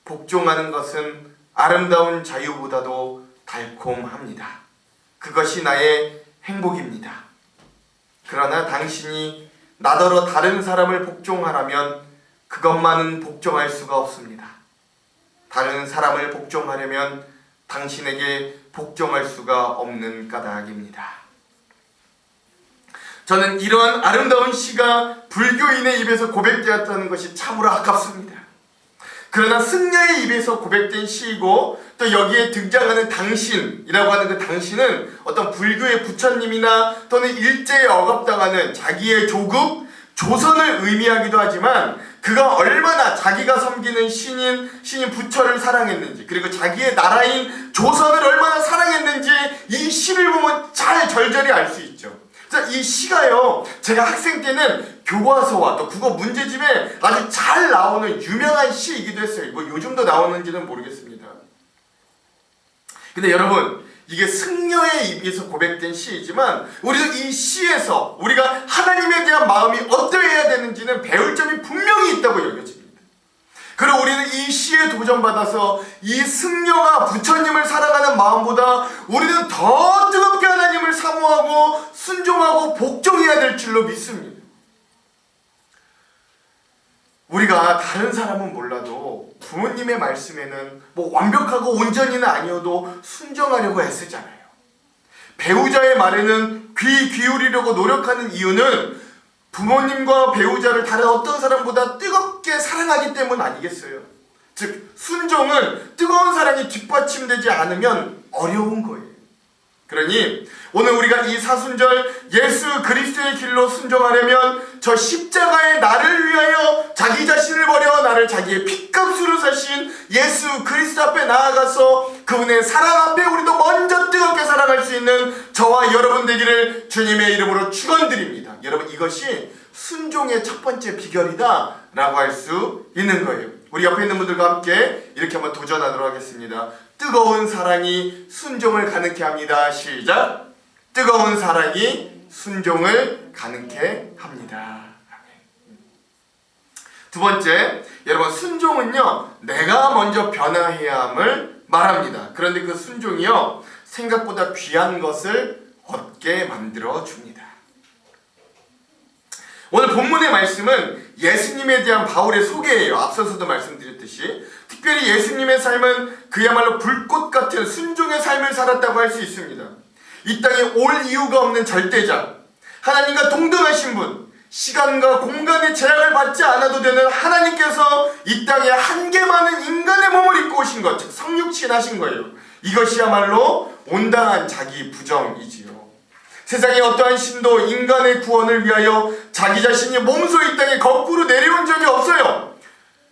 복종하는 것은 아름다운 자유보다도 달콤합니다. 그것이 나의 행복입니다. 그러나 당신이 나더러 다른 사람을 복종하라면 그것만은 복종할 수가 없습니다. 다른 사람을 복종하려면 당신에게 복종할 수가 없는 까닭입니다. 저는 이러한 아름다운 시가 불교인의 입에서 고백되었다는 것이 참으로 아깝습니다. 그러나 승려의 입에서 고백된 시이고 또 여기에 등장하는 당신이라고 하는 그 당신은 어떤 불교의 부처님이나 또는 일제에 억압당하는 자기의 조국, 조선을 의미하기도 하지만 그가 얼마나 자기가 섬기는 신인 부처를 사랑했는지 그리고 자기의 나라인 조선을 얼마나 사랑했는지 이 시를 보면 잘 절절히 알 수 있죠. 이 시가요, 제가 학생 때는 교과서와 또 국어 문제집에 아주 잘 나오는 유명한 시이기도 했어요. 요즘도 나오는지는 모르겠습니다. 근데 여러분, 이게 승려의 입에서 고백된 시이지만 우리도 이 시에서 우리가 하나님에 대한 마음이 어떠해야 되는지는 배울 점이 분명히 있다고 여겨집니다. 그리고 우리는 이 시에 도전받아서 이 승려가 부처님을 사랑하는 마음보다 우리는 더 뜨겁게 하나님을 사모하고 순종하고 복종해야 될 줄로 믿습니다. 우리가 다른 사람은 몰라도 부모님의 말씀에는 완벽하고 온전히는 아니어도 순종하려고 애쓰잖아요. 배우자의 말에는 귀 기울이려고 노력하는 이유는 부모님과 배우자를 다른 어떤 사람보다 뜨겁게 사랑하기 때문 아니겠어요? 즉 순종은 뜨거운 사랑이 뒷받침되지 않으면 어려운 거예요. 그러니 오늘 우리가 이 사순절 예수 그리스도의 길로 순종하려면 저 십자가의 나를 위하여 자기 자신을 버려 나를 자기의 핏값으로 사신 예수 그리스도 앞에 나아가서 그분의 사랑 앞에 우리도 먼저 뜨겁게 사랑할 수 있는 저와 여러분 되기를 주님의 이름으로 축원드립니다. 여러분, 이것이 순종의 첫 번째 비결이다 라고 할 수 있는 거예요. 우리 옆에 있는 분들과 함께 이렇게 한번 도전하도록 하겠습니다. 뜨거운 사랑이 순종을 가능케 합니다. 시작! 뜨거운 사랑이 순종을 가능케 합니다. 두 번째, 여러분, 순종은요 내가 먼저 변화해야 함을 말합니다. 그런데 그 순종이요 생각보다 귀한 것을 얻게 만들어 줍니다. 오늘 본문의 말씀은 예수님에 대한 바울의 소개예요. 앞서서도 말씀드렸듯이 특별히 예수님의 삶은 그야말로 불꽃 같은 순종의 삶을 살았다고 할 수 있습니다. 이 땅에 올 이유가 없는 절대자, 하나님과 동등하신 분, 시간과 공간의 제약을 받지 않아도 되는 하나님께서 이 땅에 한계 많은 인간의 몸을 입고 오신 것, 즉 성육신 하신 거예요. 이것이야말로 온당한 자기 부정이지요. 세상에 어떠한 신도 인간의 구원을 위하여 자기 자신이 몸소 이 땅에 거꾸로 내려온 적이 없어요.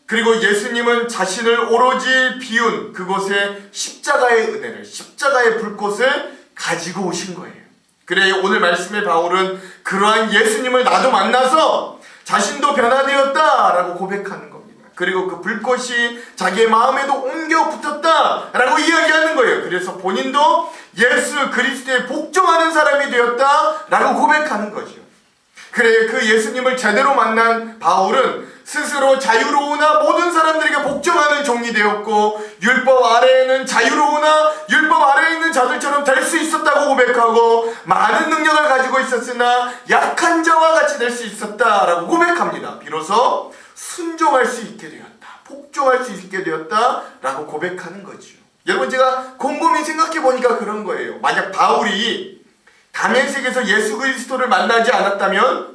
그리고 예수님은 자신을 오로지 비운 그곳에 십자가의 은혜를, 십자가의 불꽃을 가지고 오신 거예요. 그래 오늘 말씀의 바울은 그러한 예수님을 나도 만나서 자신도 변화되었다라고 고백하는 겁니다. 그리고 그 불꽃이 자기의 마음에도 옮겨 붙었다라고 이야기하는 거예요. 그래서 본인도 예수 그리스도에 복종하는 사람이 되었다라고 고백하는 거죠. 그래 그 예수님을 제대로 만난 바울은 스스로 자유로우나 모든 사람들에게 복종하는 종이 되었고 율법 아래에는 자유로우나 율법 아래에 있는 자들처럼 될 수 있었다고 고백하고 많은 능력을 가지고 있었으나 약한 자와 같이 될 수 있었다라고 고백합니다. 비로소 순종할 수 있게 되었다, 복종할 수 있게 되었다라고 고백하는 거죠. 여러분, 제가 곰곰이 생각해 보니까 그런 거예요. 만약 바울이 다메섹에서 예수 그리스도를 만나지 않았다면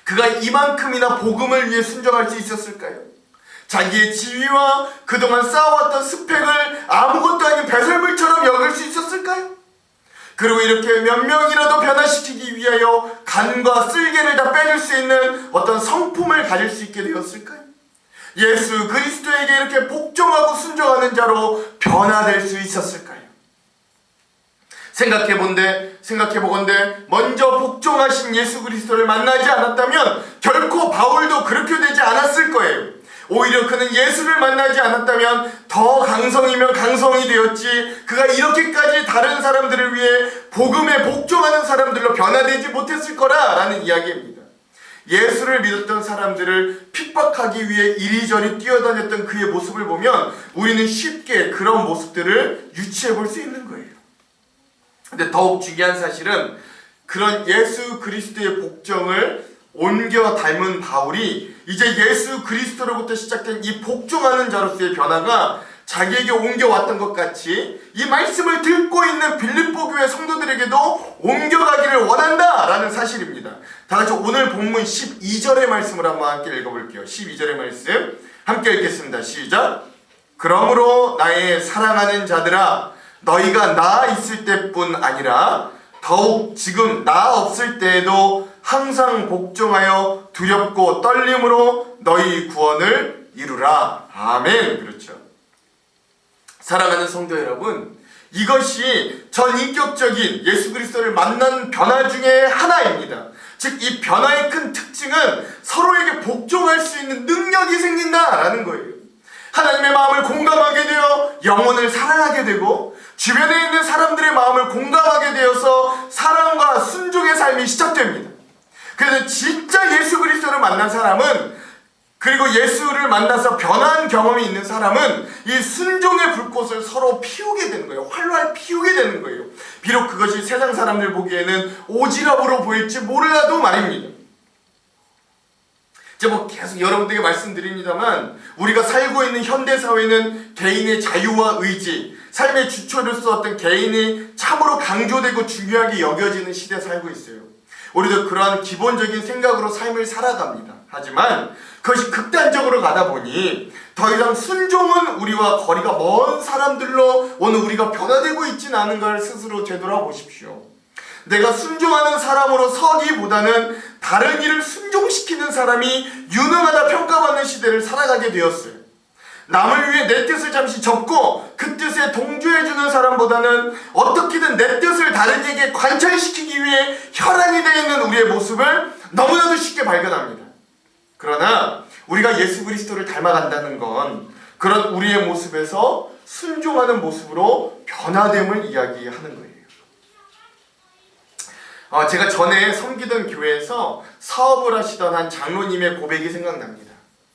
그가 이만큼이나 복음을 위해 순종할 수 있었을까요? 자기의 지위와 그동안 쌓아왔던 스펙을 아무것도 아닌 배설물처럼 여길 수 있었을까요? 그리고 이렇게 몇 명이라도 변화시키기 위하여 간과 쓸개를 다 빼줄 수 있는 어떤 성품을 가질 수 있게 되었을까요? 예수 그리스도에게 이렇게 복종하고 순종하는 자로 변화될 수 있었을까요? 생각해보건대 먼저 복종하신 예수 그리스도를 만나지 않았다면 결코 바울도 그렇게 되지 않았을 거예요. 오히려 그는 예수를 만나지 않았다면 더 강성이면 강성이 되었지, 그가 이렇게까지 다른 사람들을 위해 복음에 복종하는 사람들로 변화되지 못했을 거라라는 이야기입니다. 예수를 믿었던 사람들을 핍박하기 위해 이리저리 뛰어다녔던 그의 모습을 보면 우리는 쉽게 그런 모습들을 유추해 볼 수 있는 거예요. 근데 더욱 중요한 사실은 그런 예수 그리스도의 복종을 옮겨 닮은 바울이 이제 예수 그리스도로부터 시작된 이 복종하는 자로서의 변화가 자기에게 옮겨왔던 것 같이 이 말씀을 듣고 있는 빌립보 교회 성도들에게도 옮겨가기를 원한다라는 사실입니다. 다같이 오늘 본문 12절의 말씀을 한번 함께 읽어볼게요. 12절의 말씀 함께 읽겠습니다. 시작. 그러므로 나의 사랑하는 자들아, 너희가 나 있을 때뿐 아니라 더욱 지금 나 없을 때에도 항상 복종하여 두렵고 떨림으로 너희 구원을 이루라. 아멘. 그렇죠. 사랑하는 성도 여러분, 이것이 전인격적인 예수 그리스도를 만난 변화 중에 하나입니다. 즉, 이 변화의 큰 특징은 서로에게 복종할 수 있는 능력이 생긴다라는 거예요. 하나님의 마음을 공감하게 되어 영혼을 사랑하게 되고 주변에 있는 사람들의 마음을 공감하게 되어서 사랑과 순종의 삶이 시작됩니다. 그래서 진짜 예수 그리스도를 만난 사람은, 그리고 예수를 만나서 변한 경험이 있는 사람은 이 순종의 불꽃을 서로 피우게 되는 거예요. 활활 피우게 되는 거예요. 비록 그것이 세상 사람들 보기에는 오지랖으로 보일지 몰라도 말입니다. 제가 계속 여러분들에게 말씀드립니다만, 우리가 살고 있는 현대사회는 개인의 자유와 의지, 삶의 주체로서 어떤 개인이 참으로 강조되고 중요하게 여겨지는 시대에 살고 있어요. 우리도 그러한 기본적인 생각으로 삶을 살아갑니다. 하지만 그것이 극단적으로 가다 보니 더 이상 순종은 우리와 거리가 먼 사람들로 오늘 우리가 변화되고 있지는 않은 걸 스스로 되돌아보십시오. 내가 순종하는 사람으로 서기보다는 다른 일을 순종시키는 사람이 유능하다 평가받는 시대를 살아가게 되었어요. 남을 위해 내 뜻을 잠시 접고 그 뜻에 동조해주는 사람보다는 어떻게든 내 뜻을 다른 이에게 관철시키기 위해 혈안이 되어 있는 우리의 모습을 너무나도 쉽게 발견합니다. 그러나 우리가 예수 그리스도를 닮아간다는 건 그런 우리의 모습에서 순종하는 모습으로 변화됨을 이야기하는 거예요. 제가 전에 섬기던 교회에서 사업을 하시던 한 장로님의 고백이 생각납니다.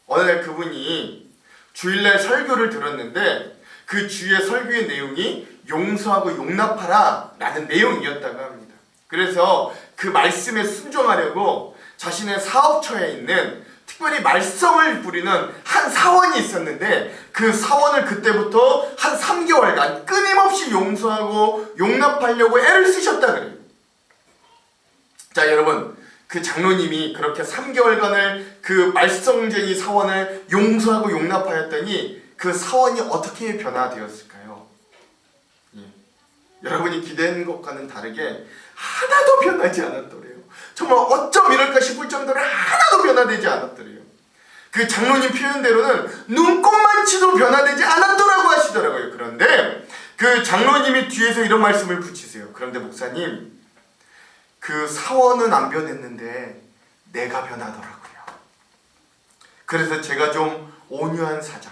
어느 날 그분이 주일날 설교를 들었는데 그 주의 설교의 내용이 용서하고 용납하라 라는 내용이었다고 합니다. 그래서 그 말씀에 순종하려고 자신의 사업처에 있는 특별히 말썽을 부리는 한 사원이 있었는데 그 사원을 그때부터 한 3개월간 끊임없이 용서하고 용납하려고 애를 쓰셨다 그래요. 자, 여러분, 그 장로님이 그렇게 3개월간을 그 말썽쟁이 사원을 용서하고 용납하였더니 그 사원이 어떻게 변화되었을까요? 여러분이 기대한 것과는 다르게 하나도 변하지 않았더래요. 정말 어쩜 이럴까 싶을 정도로 하나도 변화되지 않았더래요. 그 장로님 표현대로는 눈꼽만치도 변화되지 않았더라고 하시더라고요. 그런데 그 장로님이 뒤에서 이런 말씀을 붙이세요. 그런데 목사님, 그 사원은 안 변했는데 내가 변하더라고요. 그래서 제가 좀 온유한 사장,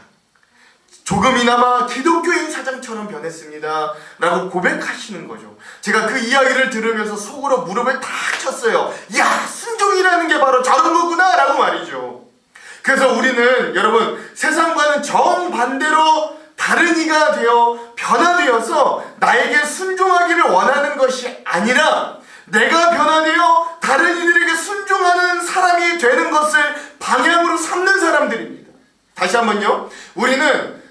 조금이나마 기독교인 사장처럼 변했습니다 라고 고백하시는 거죠. 제가 그 이야기를 들으면서 속으로 무릎을 탁 쳤어요. 야, 순종이라는 게 바로 저런 거구나 라고 말이죠. 그래서 우리는 여러분 세상과는 정반대로 다른 이가 되어 변화되어서 나에게 순종하기를 원하는 것이 아니라 내가 변화되어 다른 이들에게 순종하는 사람이 되는 것을 방향으로 삼는 사람들입니다. 다시 한번요. 우리는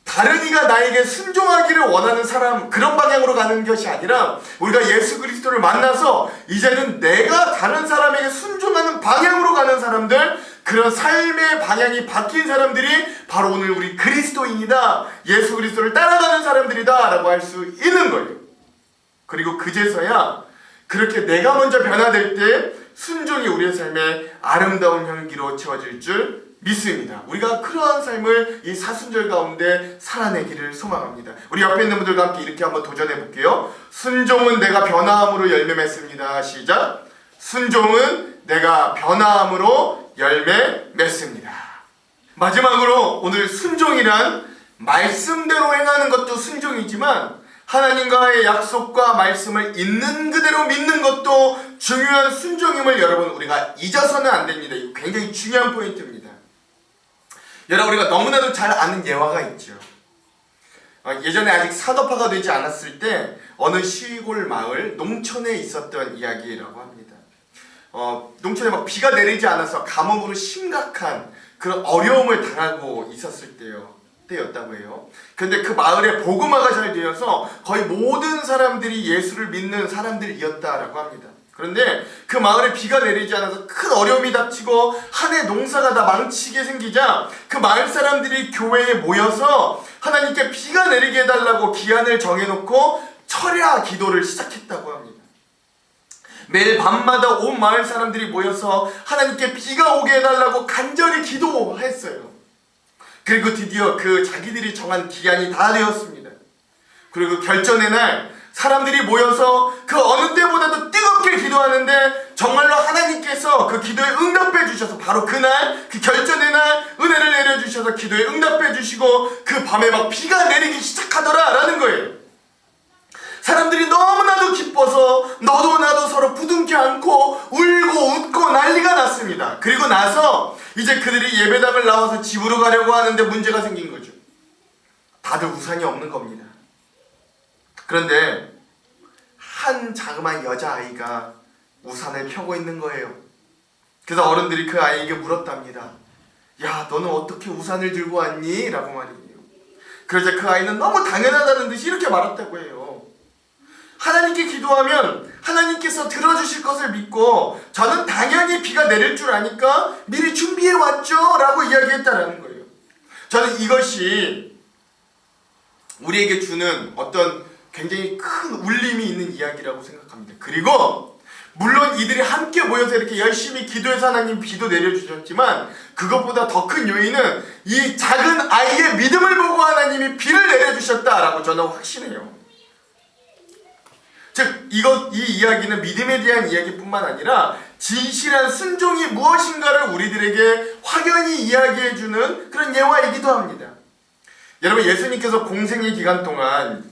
다른 이가 나에게 순종하기를 원하는 사람, 그런 방향으로 가는 것이 아니라 우리가 예수 그리스도를 만나서 이제는 내가 다른 사람에게 순종하는 방향으로 가는 사람들, 그런 삶의 방향이 바뀐 사람들이 바로 오늘 우리 그리스도인이다, 예수 그리스도를 따라가는 사람들이다 라고 할 수 있는 거예요. 그리고 그제서야 그렇게 내가 먼저 변화될 때 순종이 우리의 삶에 아름다운 향기로 채워질 줄 믿습니다. 우리가 그러한 삶을 이 사순절 가운데 살아내기를 소망합니다. 우리 옆에 있는 분들과 함께 이렇게 한번 도전해 볼게요. 순종은 내가 변화함으로 열매 맺습니다. 시작. 순종은 내가 변화함으로 열매 맺습니다. 마지막으로 오늘 순종이란 말씀대로 행하는 것도 순종이지만 하나님과의 약속과 말씀을 있는 그대로 믿는 것도 중요한 순종임을 여러분 우리가 잊어서는 안 됩니다. 이거 굉장히 중요한 포인트입니다. 여러분 우리가 너무나도 잘 아는 예화가 있죠. 예전에 아직 산업화가 되지 않았을 때 어느 시골 마을 농촌에 있었던 이야기라고 합니다. 농촌에 막 비가 내리지 않아서 가뭄으로 심각한 그런 어려움을 당하고 있었을 때였다고 해요. 근데 그 마을에 복음화가 잘 되어서 거의 모든 사람들이 예수를 믿는 사람들이었다라고 합니다. 그런데 그 마을에 비가 내리지 않아서 큰 어려움이 닥치고 한 해 농사가 다 망치게 생기자 그 마을 사람들이 교회에 모여서 하나님께 비가 내리게 해달라고 기한을 정해놓고 철야 기도를 시작했다고 합니다. 매일 밤마다 온 마을 사람들이 모여서 하나님께 비가 오게 해달라고 간절히 기도했어요. 그리고 드디어 그 자기들이 정한 기한이 다 되었습니다. 그리고 결전의 날 사람들이 모여서 그 어느 때보다도 뜨겁게 기도하는데 정말로 하나님께서 그 기도에 응답해 주셔서 바로 그날 그 결전의 날 은혜를 내려주셔서 기도에 응답해 주시고 그 밤에 막 비가 내리기 시작하더라 라는 거예요. 사람들이 너무나도 기뻐서 너도 나도 서로 부둥켜 안고 울고 웃고 난리가 났습니다. 그리고 나서 이제 그들이 예배당을 나와서 집으로 가려고 하는데 문제가 생긴 거죠. 다들 우산이 없는 겁니다. 그런데 한 자그마한 여자아이가 우산을 펴고 있는 거예요. 그래서 어른들이 그 아이에게 물었답니다. 야, 너는 어떻게 우산을 들고 왔니? 라고 말이에요. 그러자 그 아이는 너무 당연하다는 듯이 이렇게 말했다고 해요. 하나님께 기도하면 하나님께서 들어주실 것을 믿고 저는 당연히 비가 내릴 줄 아니까 미리 준비해 왔죠 라고 이야기했다라는 거예요. 저는 이것이 우리에게 주는 어떤 굉장히 큰 울림이 있는 이야기라고 생각합니다. 그리고 물론 이들이 함께 모여서 이렇게 열심히 기도해서 하나님 비도 내려주셨지만 그것보다 더 큰 요인은 이 작은 아이의 믿음을 보고 하나님이 비를 내려주셨다라고 저는 확신해요. 즉 이 이야기는 믿음에 대한 이야기뿐만 아니라 진실한 순종이 무엇인가를 우리들에게 확연히 이야기해주는 그런 예화이기도 합니다. 여러분 예수님께서 공생의 기간 동안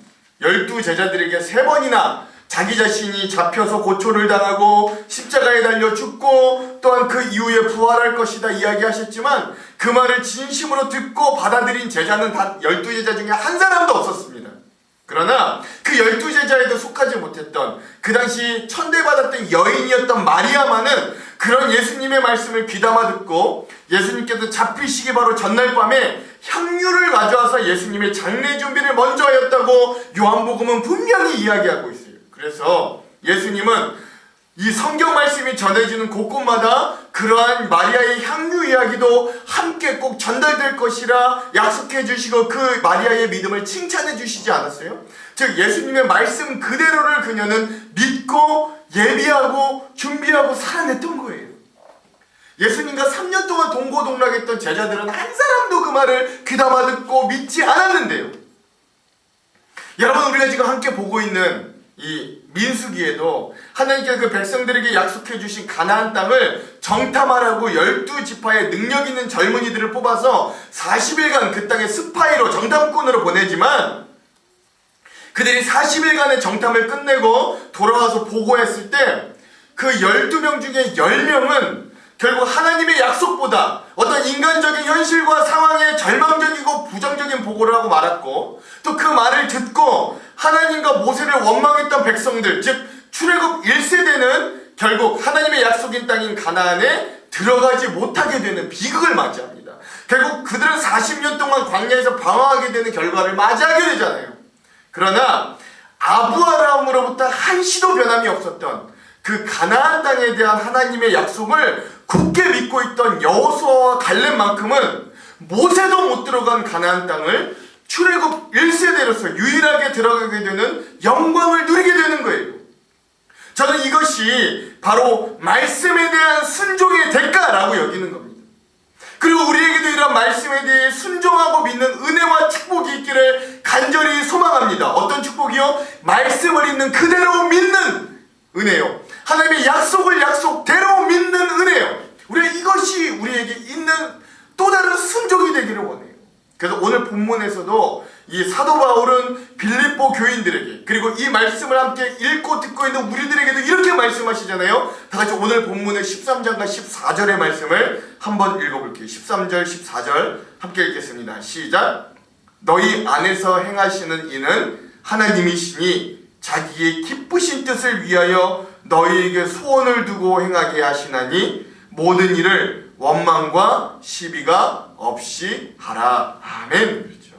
12제자들에게 3번이나 자기 자신이 잡혀서 고초를 당하고 십자가에 달려 죽고 또한 그 이후에 부활할 것이다 이야기하셨지만 그 말을 진심으로 듣고 받아들인 제자는 단 12제자 중에 한 사람도 없었습니다. 그러나 그 12제자에도 속하지 못했던 그 당시 천대받았던 여인이었던 마리아만은 그런 예수님의 말씀을 귀담아 듣고 예수님께서 잡히시기 바로 전날 밤에 향유를 가져와서 예수님의 장례 준비를 먼저 하였다고 요한복음은 분명히 이야기하고 있어요. 그래서 예수님은 이 성경 말씀이 전해지는 곳곳마다 그러한 마리아의 향유 이야기도 함께 꼭 전달될 것이라 약속해 주시고 그 마리아의 믿음을 칭찬해 주시지 않았어요? 즉 예수님의 말씀 그대로를 그녀는 믿고 예비하고 준비하고 살아냈던 거예요. 예수님과 3년 동안 동고동락했던 제자들은 한 사람도 그 말을 귀담아 듣고 믿지 않았는데요. 여러분 우리가 지금 함께 보고 있는 이 민수기에도 하나님께서 그 백성들에게 약속해 주신 가나안 땅을 정탐하라고 12지파의 능력 있는 젊은이들을 뽑아서 40일간 그 땅에 스파이로 정탐꾼으로 보내지만 그들이 40일간의 정탐을 끝내고 돌아와서 보고했을 때 그 12명 중에 10명은 결국 하나님의 약속보다 어떤 인간적인 현실과 상황에 절망적이고 부정적인 보고를 하고 말았고 또 그 말을 듣고 하나님과 모세를 원망했던 백성들 즉 출애굽 1세대는 결국 하나님의 약속인 땅인 가나안에 들어가지 못하게 되는 비극을 맞이합니다. 결국 그들은 40년 동안 광야에서 방황하게 되는 결과를 맞이하게 되잖아요. 그러나 아브라함으로부터 한시도 변함이 없었던 그 가나안 땅에 대한 하나님의 약속을 굳게 믿고 있던 여호수아와 갈렙만큼은 모세도 못 들어간 가나안 땅을 출애굽 1세대로서 유일하게 들어가게 되는 영광을 누리게 되는 거예요. 저는 이것이 바로 말씀에 대한 순종의 대가라고 여기는 겁니다. 그리고 우리에게도 이런 말씀에 대해 순종하고 믿는 은혜와 축복이 있기를 간절히 소망합니다. 어떤 축복이요? 말씀을 있는 그대로 믿는 은혜요. 하나님의 약속을 약속대로 믿는 은혜요. 우리가 이것이 우리에게 있는 또 다른 순종이 되기를 원해요. 그래서 오늘 본문에서도 이 사도 바울은 빌립보 교인들에게, 그리고 이 말씀을 함께 읽고 듣고 있는 우리들에게도 이렇게 말씀하시잖아요. 다 같이 오늘 본문의 13장과 14절의 말씀을 한번 읽어볼게요. 13절 14절 함께 읽겠습니다. 시작. 너희 안에서 행하시는 이는 하나님이시니 자기의 기쁘신 뜻을 위하여 너희에게 소원을 두고 행하게 하시나니 모든 일을 원망과 시비가 없이 하라. 아멘. 그렇죠.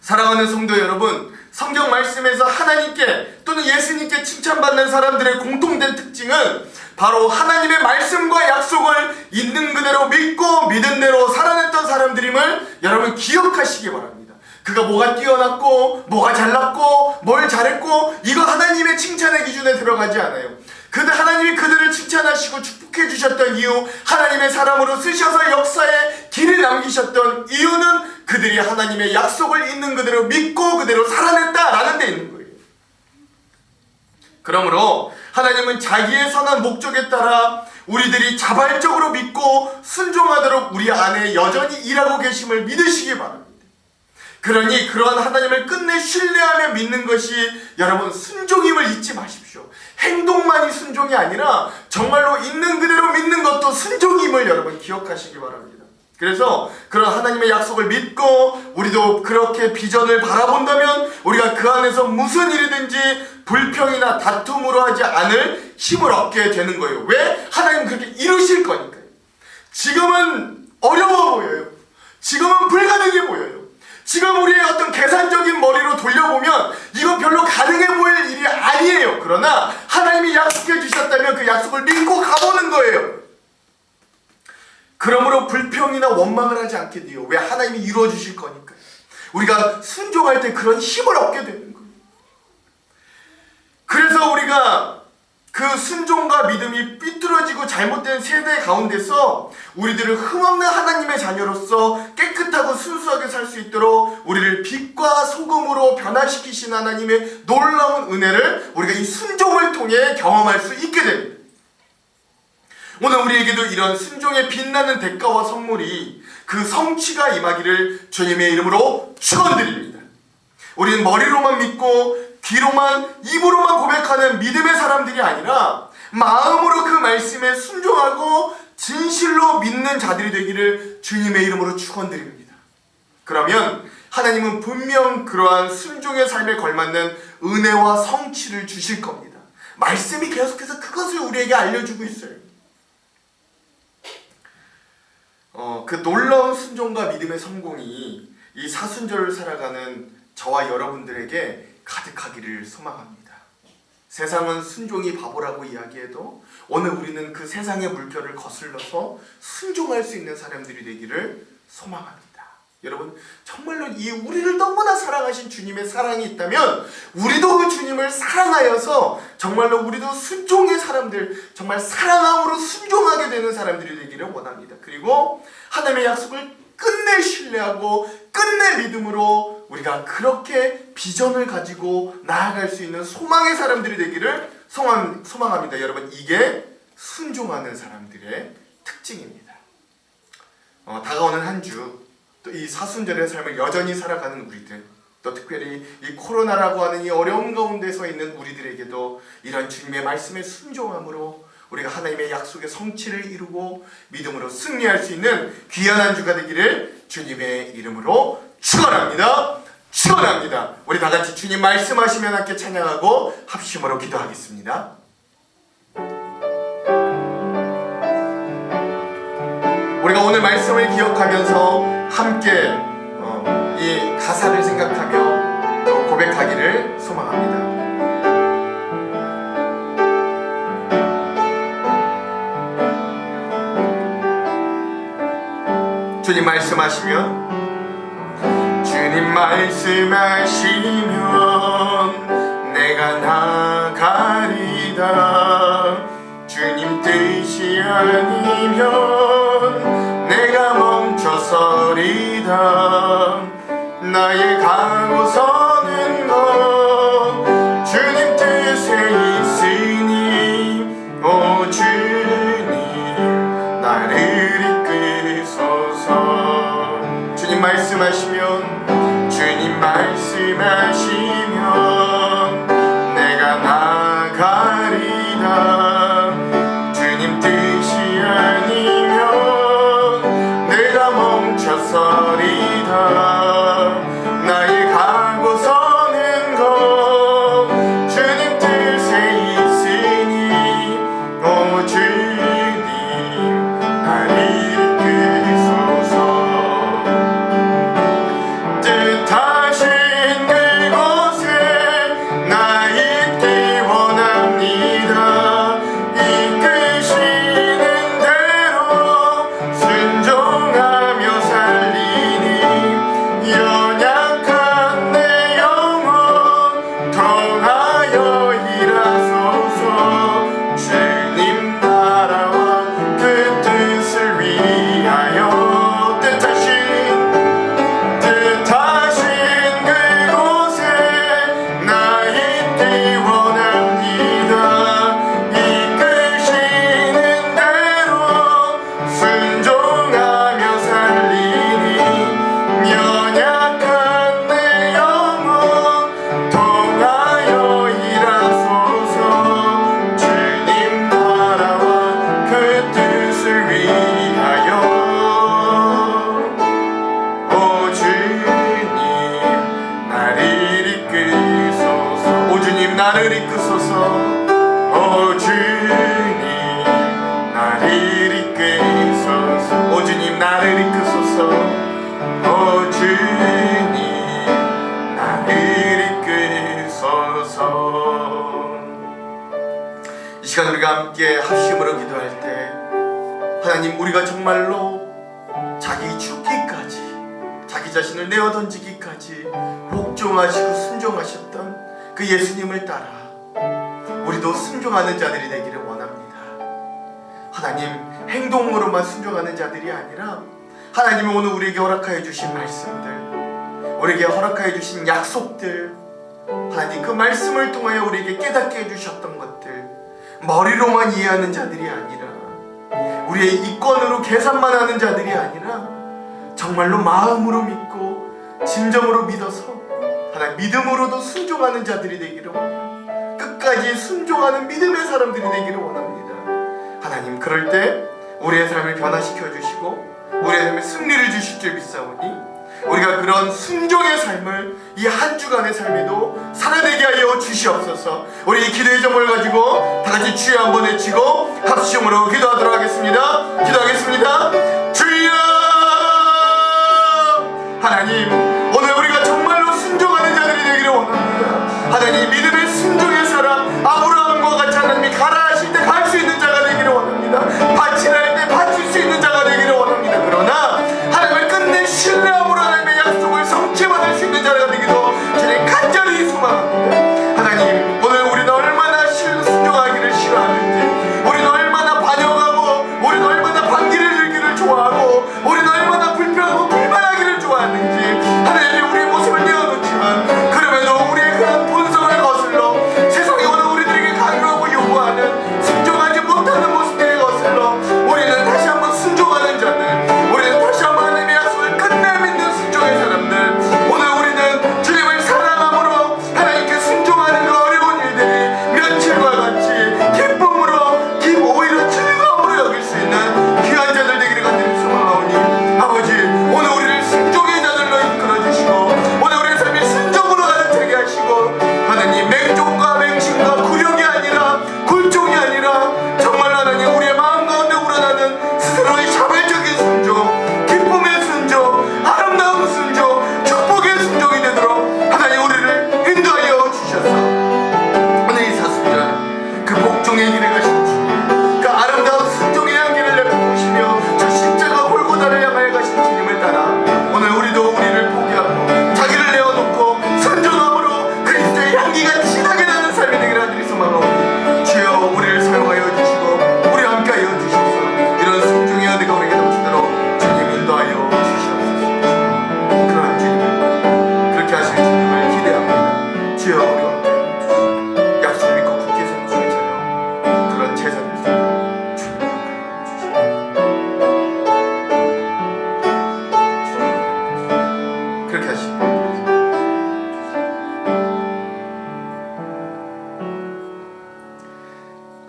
사랑하는 성도 여러분, 성경 말씀에서 하나님께 또는 예수님께 칭찬받는 사람들의 공통된 특징은 바로 하나님의 말씀과 약속을 있는 그대로 믿고 믿은 대로 살아냈던 사람들임을 여러분 기억하시기 바랍니다. 그가 뭐가 뛰어났고 뭐가 잘났고 뭘 잘했고 이거 하나님의 칭찬의 기준에 들어가지 않아요. 근데 하나님이 그들을 칭찬하시고 축복해 주셨던 이유, 하나님의 사람으로 쓰셔서 역사에 길을 남기셨던 이유는 그들이 하나님의 약속을 있는 그대로 믿고 그대로 살아냈다라는 데 있는 거예요. 그러므로 하나님은 자기의 선한 목적에 따라 우리들이 자발적으로 믿고 순종하도록 우리 안에 여전히 일하고 계심을 믿으시기 바랍니다. 그러니 그러한 하나님을 끝내 신뢰하며 믿는 것이 여러분 순종임을 잊지 마십시오. 행동만이 순종이 아니라 정말로 있는 그대로 믿는 것도 순종임을 여러분 기억하시기 바랍니다. 그래서 그런 하나님의 약속을 믿고 우리도 그렇게 비전을 바라본다면 우리가 그 안에서 무슨 일이든지 불평이나 다툼으로 하지 않을 힘을 얻게 되는 거예요. 왜? 하나님은 그렇게 이루실 거니까요. 지금은 어려워 보여요. 지금은 불가능해 보여요. 지금 우리의 어떤 계산적인 머리로 돌려보면 이건 별로 가능해 보일 일이 아니에요. 그러나 하나님이 약속해 주셨다면 그 약속을 믿고 가보는 거예요. 그러므로 불평이나 원망을 하지 않게 돼요. 왜? 하나님이 이루어 주실 거니까요. 우리가 순종할 때 그런 힘을 얻게 되는 거예요. 그래서 우리가 그 순종과 믿음이 삐뚤어지고 잘못된 세대 가운데서 우리들을 흠없는 하나님의 자녀로서 깨끗하고 순수하게 살 수 있도록 우리를 빛과 소금으로 변화시키신 하나님의 놀라운 은혜를 우리가 이 순종을 통해 경험할 수 있게 됩니다. 오늘 우리에게도 이런 순종의 빛나는 대가와 선물이 그 성취가 임하기를 주님의 이름으로 축원드립니다. 우리는 머리로만 믿고 귀로만 입으로만 고백하는 믿음의 사람들이 아니라 마음으로 그 말씀에 순종하고 진실로 믿는 자들이 되기를 주님의 이름으로 축원드립니다. 그러면 하나님은 분명 그러한 순종의 삶에 걸맞는 은혜와 성취를 주실 겁니다. 말씀이 계속해서 그것을 우리에게 알려주고 있어요. 그 놀라운 순종과 믿음의 성공이 이 사순절을 살아가는 저와 여러분들에게 가득하기를 소망합니다. 세상은 순종이 바보라고 이야기해도 오늘 우리는 그 세상의 물결을 거슬러서 순종할 수 있는 사람들이 되기를 소망합니다. 여러분, 정말로 이 우리를 너무나 사랑하신 주님의 사랑이 있다면 우리도 그 주님을 사랑하여서 정말로 우리도 순종의 사람들, 정말 사랑함으로 순종하게 되는 사람들이 되기를 원합니다. 그리고 하나님의 약속을 끝내 신뢰하고 끝내 믿음으로 우리가 그렇게 비전을 가지고 나아갈 수 있는 소망의 사람들이 되기를 소망합니다. 여러분, 이게 순종하는 사람들의 특징입니다. 다가오는 한 주 또 이 사순절의 삶을 여전히 살아가는 우리들, 또 특별히 이 코로나라고 하는 이 어려운 가운데 서 있는 우리들에게도 이런 주님의 말씀에 순종함으로 우리가 하나님의 약속의 성취를 이루고 믿음으로 승리할 수 있는 귀한 한 주가 되기를 주님의 이름으로 축원합니다. 축원합니다. 우리 다 같이 주님 말씀하시면 함께 찬양하고 합심으로 기도하겠습니다. 우리가 오늘 말씀을 기억하면서 함께 이 가사를 생각하며 또 고백하기를 소망합니다. 주님 말씀하시면 주님 말씀하시면 내가 나가리다. 주님 뜻이 아니면 내가 멈춰서리다. 나의 가고 서는 것 주님 뜻에 있으니 오 주님 나를 이끄소서. 주님 말씀하시면 내가 나가리다. 주님 뜻이 아니면 내가 멈춰서리다. 나의 가고 서는 것 주님 뜻에 있으니 오 주님 나를 이끄소서. 뜻하신 그곳에 나 있기 원합니다. 이끄시는 대로 순종하며 살리니 연약한 내 영혼 통하여 일하소서. 주님 나라와 그 뜻을 위하여 뜻하신 그곳에 나 있기 원합니다. 이끄시는 대로 순종하며 살리니 연약한 내 영혼 통하여 일하소서. 주님 나라와 그 뜻을 위하여 오 주님 나를 이끄소서. 오 주님 나를 이끄소서. 오 주님 나를 이끄소서. 오 주님 나를 이끄소서. 오 주님 나를 이끄소서. 이 시간 우리가 함께 합심으로 기도할 때 하나님, 우리가 정말로 자기 죽기까지 자기 자신을 내어 던지기까지 복종하시고 순종하셨던 그 예수님을 따라 우리도 순종하는 자들이 되기를 원합니다. 하나님, 행동으로만 순종하는 자들이 아니라 하나님이 오늘 우리에게 허락하여 주신 말씀들, 우리에게 허락하여 주신 약속들, 하나님 그 말씀을 통하여 우리에게 깨닫게 해주셨던 것들, 머리로만 이해하는 자들이 아니라 우리의 이권으로 계산만 하는 자들이 아니라 정말로 마음으로 믿고 진정으로 믿어서 하나님 믿음으로도 순종하는 자들이 되기를 원합니다. 끝까지 순종하는 믿음의 사람들이 되기를 원합니다. 하나님, 그럴 때 우리의 삶을 변화시켜 주시고 우리의 삶에 승리를 주실 줄 믿사오니 우리가 그런 순종의 삶을 이 한 주간의 삶에도 살아내게 하여 주시옵소서. 우리 이 기도의 점을 가지고 다 같이 주여 한번 외치고 합심으로 기도하도록 하겠습니다. 기도하겠습니다. 주여! 하나님, 오늘 우리가 정말로 순종하는 자들이 되기를 원합니다. 하나님, 믿음의 순종의 사람 아브라함과 같이 하나님이 가라 하실 때 갈 수 있는 자가 되기를 원합니다. 바치라 할 때 바칠 수 있는 자가 되기를 원합니다. 그러나 하나님을 끝내 신뢰함으로 하나님의 약속을 성취받을 수 있는 자가 되기도 주님 간절히 소망합니다. 하나님, 오늘 우리는 얼마나 순종하기를 싫어하는지, 우리는 얼마나 반역하고 우리는 얼마나 반기를 들기를 좋아하고 우리는 얼마나 불평하고 불만하기를 좋아하는지 하나님이 우리의 모습을 내어놓지만 그럼에도 우리의 그런 본성을 거슬러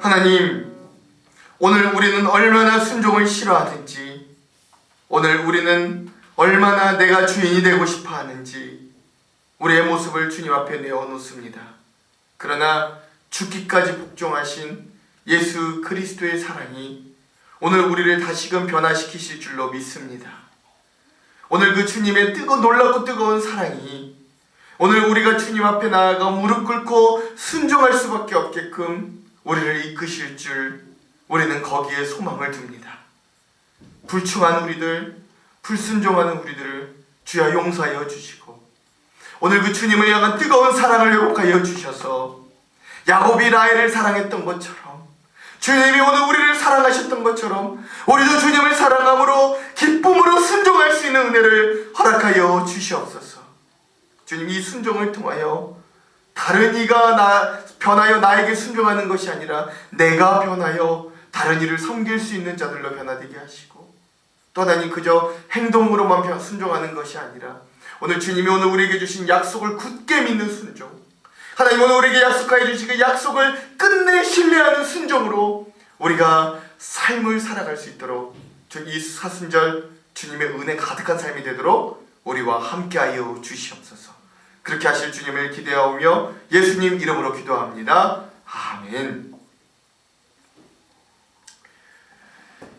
하나님, 오늘 우리는 얼마나 순종을 싫어하는지, 오늘 우리는 얼마나 내가 주인이 되고 싶어 하는지 우리의 모습을 주님 앞에 내어놓습니다. 그러나 죽기까지 복종하신 예수 그리스도의 사랑이 오늘 우리를 다시금 변화시키실 줄로 믿습니다. 오늘 그 주님의 놀랍고 뜨거운 사랑이 오늘 우리가 주님 앞에 나아가 무릎 꿇고 순종할 수밖에 없게끔 우리를 이끄실 줄 우리는 거기에 소망을 둡니다. 불충한 우리들, 불순종하는 우리들을 주여 용서하여 주시고 오늘 그 주님을 향한 뜨거운 사랑을 회복하여 주셔서 야곱이 라헬을 사랑했던 것처럼 주님이 오늘 우리를 사랑하셨던 것처럼 우리도 주님을 사랑함으로 기쁨으로 순종할 수 있는 은혜를 허락하여 주시옵소서. 주님, 이 순종을 통하여 다른 이가 변하여 나에게 순종하는 것이 아니라 내가 변하여 다른 이를 섬길 수 있는 자들로 변화되게 하시고, 또 하나님 그저 행동으로만 순종하는 것이 아니라 오늘 주님이 오늘 우리에게 주신 약속을 굳게 믿는 순종, 하나님 오늘 우리에게 약속하여 주신 그 약속을 끝내 신뢰하는 순종으로 우리가 삶을 살아갈 수 있도록 이 사순절 주님의 은혜 가득한 삶이 되도록 우리와 함께하여 주시옵소서. 그렇게 하실 주님을 기대하오며 예수님 이름으로 기도합니다. 아멘.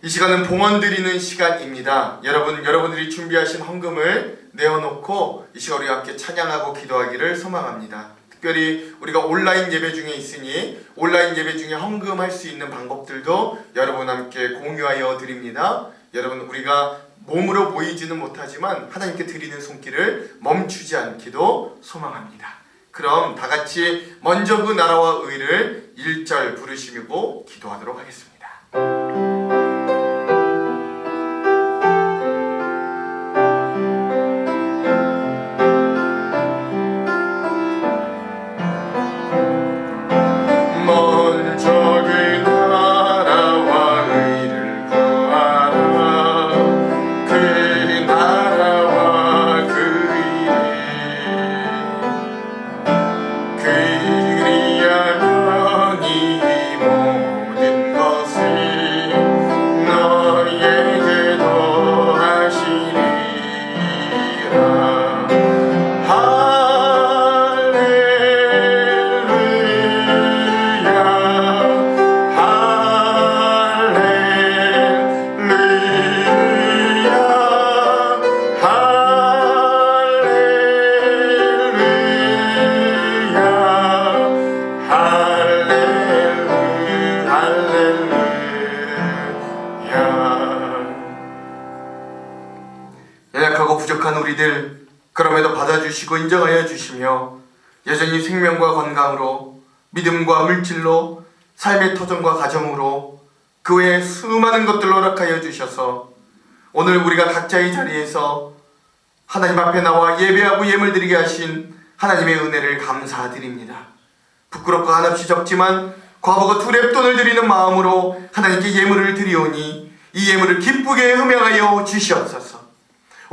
이 시간은 봉헌 드리는 시간입니다. 여러분들이 준비하신 헌금을 내어놓고 이 시간 우리와 함께 찬양하고 기도하기를 소망합니다. 특별히 우리가 온라인 예배 중에 있으니 온라인 예배 중에 헌금할 수 있는 방법들도 여러분 함께 공유하여 드립니다. 여러분, 우리가 몸으로 보이지는 못하지만 하나님께 드리는 손길을 멈추지 않기도 소망합니다. 그럼 다 같이 먼저 그 나라와 의를 1절 부르시고 기도하도록 하겠습니다. 연약하고 부족한 우리들, 그럼에도 받아주시고 인정하여 주시며 여전히 생명과 건강으로, 믿음과 물질로, 삶의 터전과 가정으로, 그 외에 수많은 것들로 허락하여 주셔서 오늘 우리가 각자의 자리에서 하나님 앞에 나와 예배하고 예물 드리게 하신 하나님의 은혜를 감사드립니다. 부끄럽고 한없이 적지만 과부가 2렙돈을 드리는 마음으로 하나님께 예물을 드리오니 이 예물을 기쁘게 흠양하여 주시옵소서.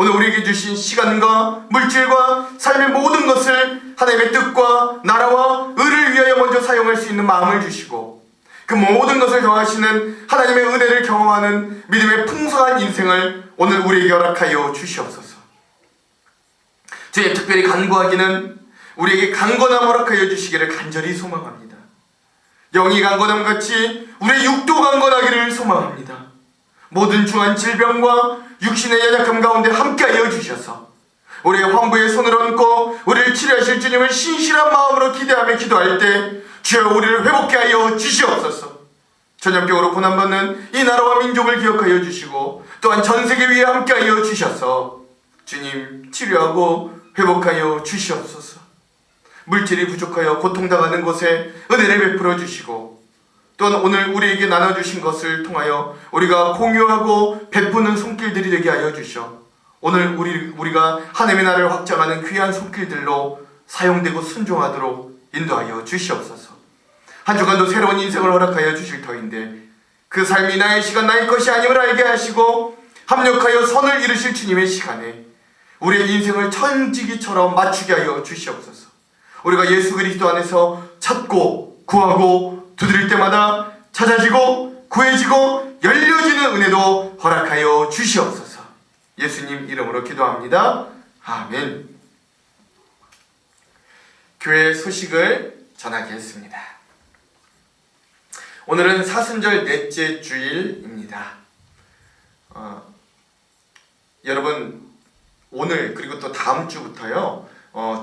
오늘 우리에게 주신 시간과 물질과 삶의 모든 것을 하나님의 뜻과 나라와 의를 위하여 먼저 사용할 수 있는 마음을 주시고, 그 모든 것을 더하시는 하나님의 은혜를 경험하는 믿음의 풍성한 인생을 오늘 우리에게 허락하여 주시옵소서. 주님, 특별히 간구하기는 우리에게 강건함 허락하여 주시기를 간절히 소망합니다. 영이 강건함같이 우리의 육도 강건하기를 소망합니다. 모든 중한 질병과 육신의 연약함 가운데 함께하여 주셔서 우리의 환부의 손을 얹고 우리를 치료하실 주님을 신실한 마음으로 기대하며 기도할 때 주여 우리를 회복케 하여 주시옵소서. 전염병으로 고난받는 이 나라와 민족을 기억하여 주시고 또한 전세계 위에 함께하여 주셔서 주님 치료하고 회복하여 주시옵소서. 물질이 부족하여 고통당하는 곳에 은혜를 베풀어 주시고, 또한 오늘 우리에게 나눠주신 것을 통하여 우리가 공유하고 베푸는 손길들이 되게 하여 주셔 오늘 우리가 하나님의 나라를 확장하는 귀한 손길들로 사용되고 순종하도록 인도하여 주시옵소서. 한 주간도 새로운 인생을 허락하여 주실 터인데 그 삶이 나의 시간 나의 것이 아님을 알게 하시고 합력하여 선을 이루실 주님의 시간에 우리의 인생을 천지기처럼 맞추게 하여 주시옵소서. 우리가 예수 그리스도 안에서 찾고 구하고 두드릴 때마다 찾아지고 구해지고 열려지는 은혜도 허락하여 주시옵소서. 예수님 이름으로 기도합니다. 아멘. 교회 소식을 전하겠습니다. 오늘은 사순절 넷째 주일입니다. 여러분 오늘 그리고 또 다음 주부터요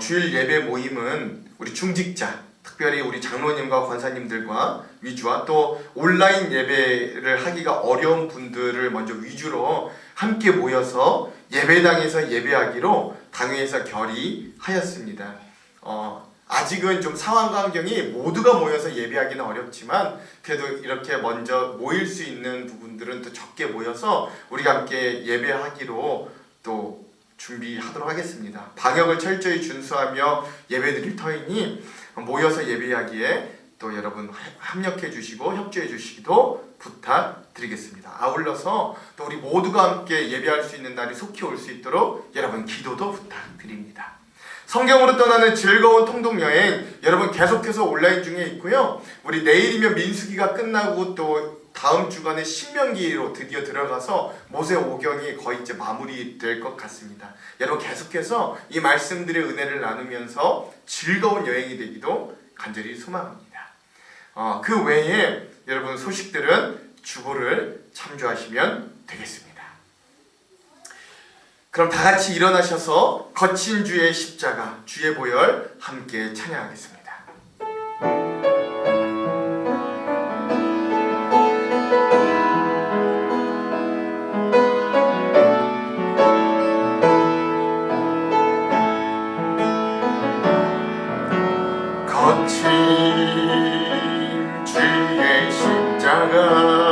주일 예배 모임은 우리 중직자, 특별히 우리 장로님과 권사님들과 위주와 또 온라인 예배를 하기가 어려운 분들을 먼저 위주로 함께 모여서 예배당에서 예배하기로 당회에서 결의하였습니다. 아직은 좀 상황 환경이 모두가 모여서 예배하기는 어렵지만 그래도 이렇게 먼저 모일 수 있는 부분들은 또 적게 모여서 우리가 함께 예배하기로 또 준비하도록 하겠습니다. 방역을 철저히 준수하며 예배드릴 터이니 모여서 예배하기에 또 여러분 합력해 주시고 협조해 주시기도 부탁드리겠습니다. 아울러서 또 우리 모두가 함께 예배할 수 있는 날이 속히 올 수 있도록 여러분 기도도 부탁드립니다. 성경으로 떠나는 즐거운 통독여행 여러분 계속해서 온라인 중에 있고요. 우리 내일이면 민수기가 끝나고 또 다음 주간에 신명기로 드디어 들어가서 모세 오경이 거의 이제 마무리될 것 같습니다. 여러분 계속해서 이 말씀들의 은혜를 나누면서 즐거운 여행이 되기도 간절히 소망합니다. 그 외에 여러분 소식들은 주보를 참조하시면 되겠습니다. 그럼 다 같이 일어나셔서 거친 주의 십자가, 주의 보혈 함께 찬양하겠습니다. 거친 주의 십자가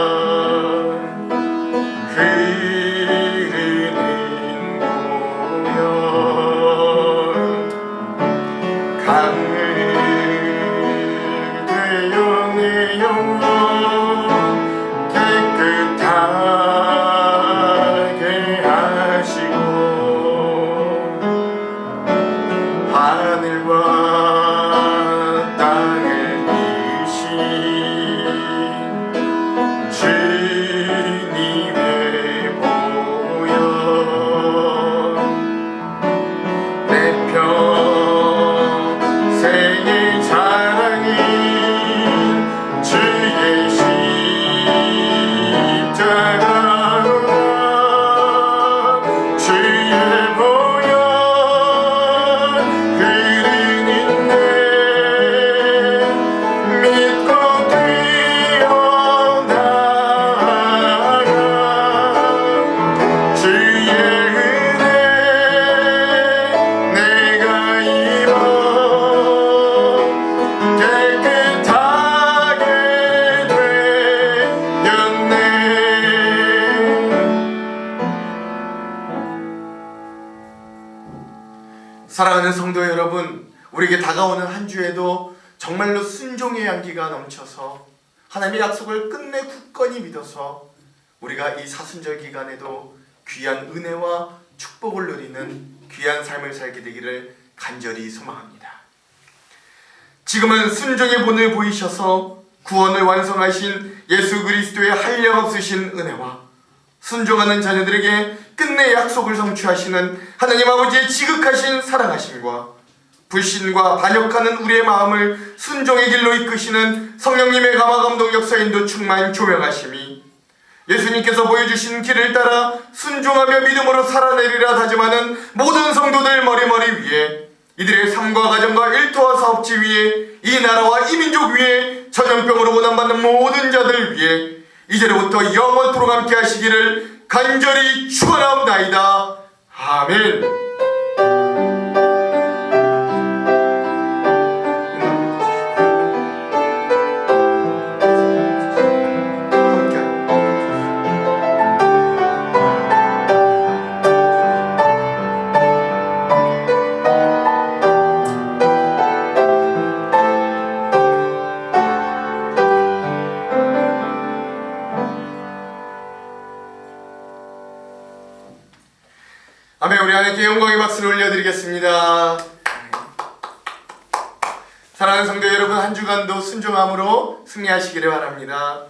사랑하는 성도 여러분, 우리에게 다가오는 한 주에도 정말로 순종의 향기가 넘쳐서 하나님의 약속을 끝내 굳건히 믿어서 우리가 이 사순절 기간에도 귀한 은혜와 축복을 누리는 귀한 삶을 살게 되기를 간절히 소망합니다. 지금은 순종의 본을 보이셔서 구원을 완성하신 예수 그리스도의 한량없으신 은혜와 순종하는 자녀들에게 끝내 약속을 성취하시는 하나님 아버지의 지극하신 사랑하심과 불신과 반역하는 우리의 마음을 순종의 길로 이끄시는 성령님의 감화 감동 역사 인도 충만 조명하심이 예수님께서 보여주신 길을 따라 순종하며 믿음으로 살아내리라 다짐하는 모든 성도들 머리머리 위에 이들의 삶과 가정과 일터와 사업지 위에 이 나라와 이 민족 위에 전염병으로 고난받는 모든 자들 위에 이제로부터 영원토록 함께 하시기를 간절히 축원하옵나이다. 아멘. 아멘. 우리 하나님께 영광의 박수를 올려드리겠습니다. 사랑하는 성도 여러분, 한 주간도 순종함으로 승리하시기를 바랍니다.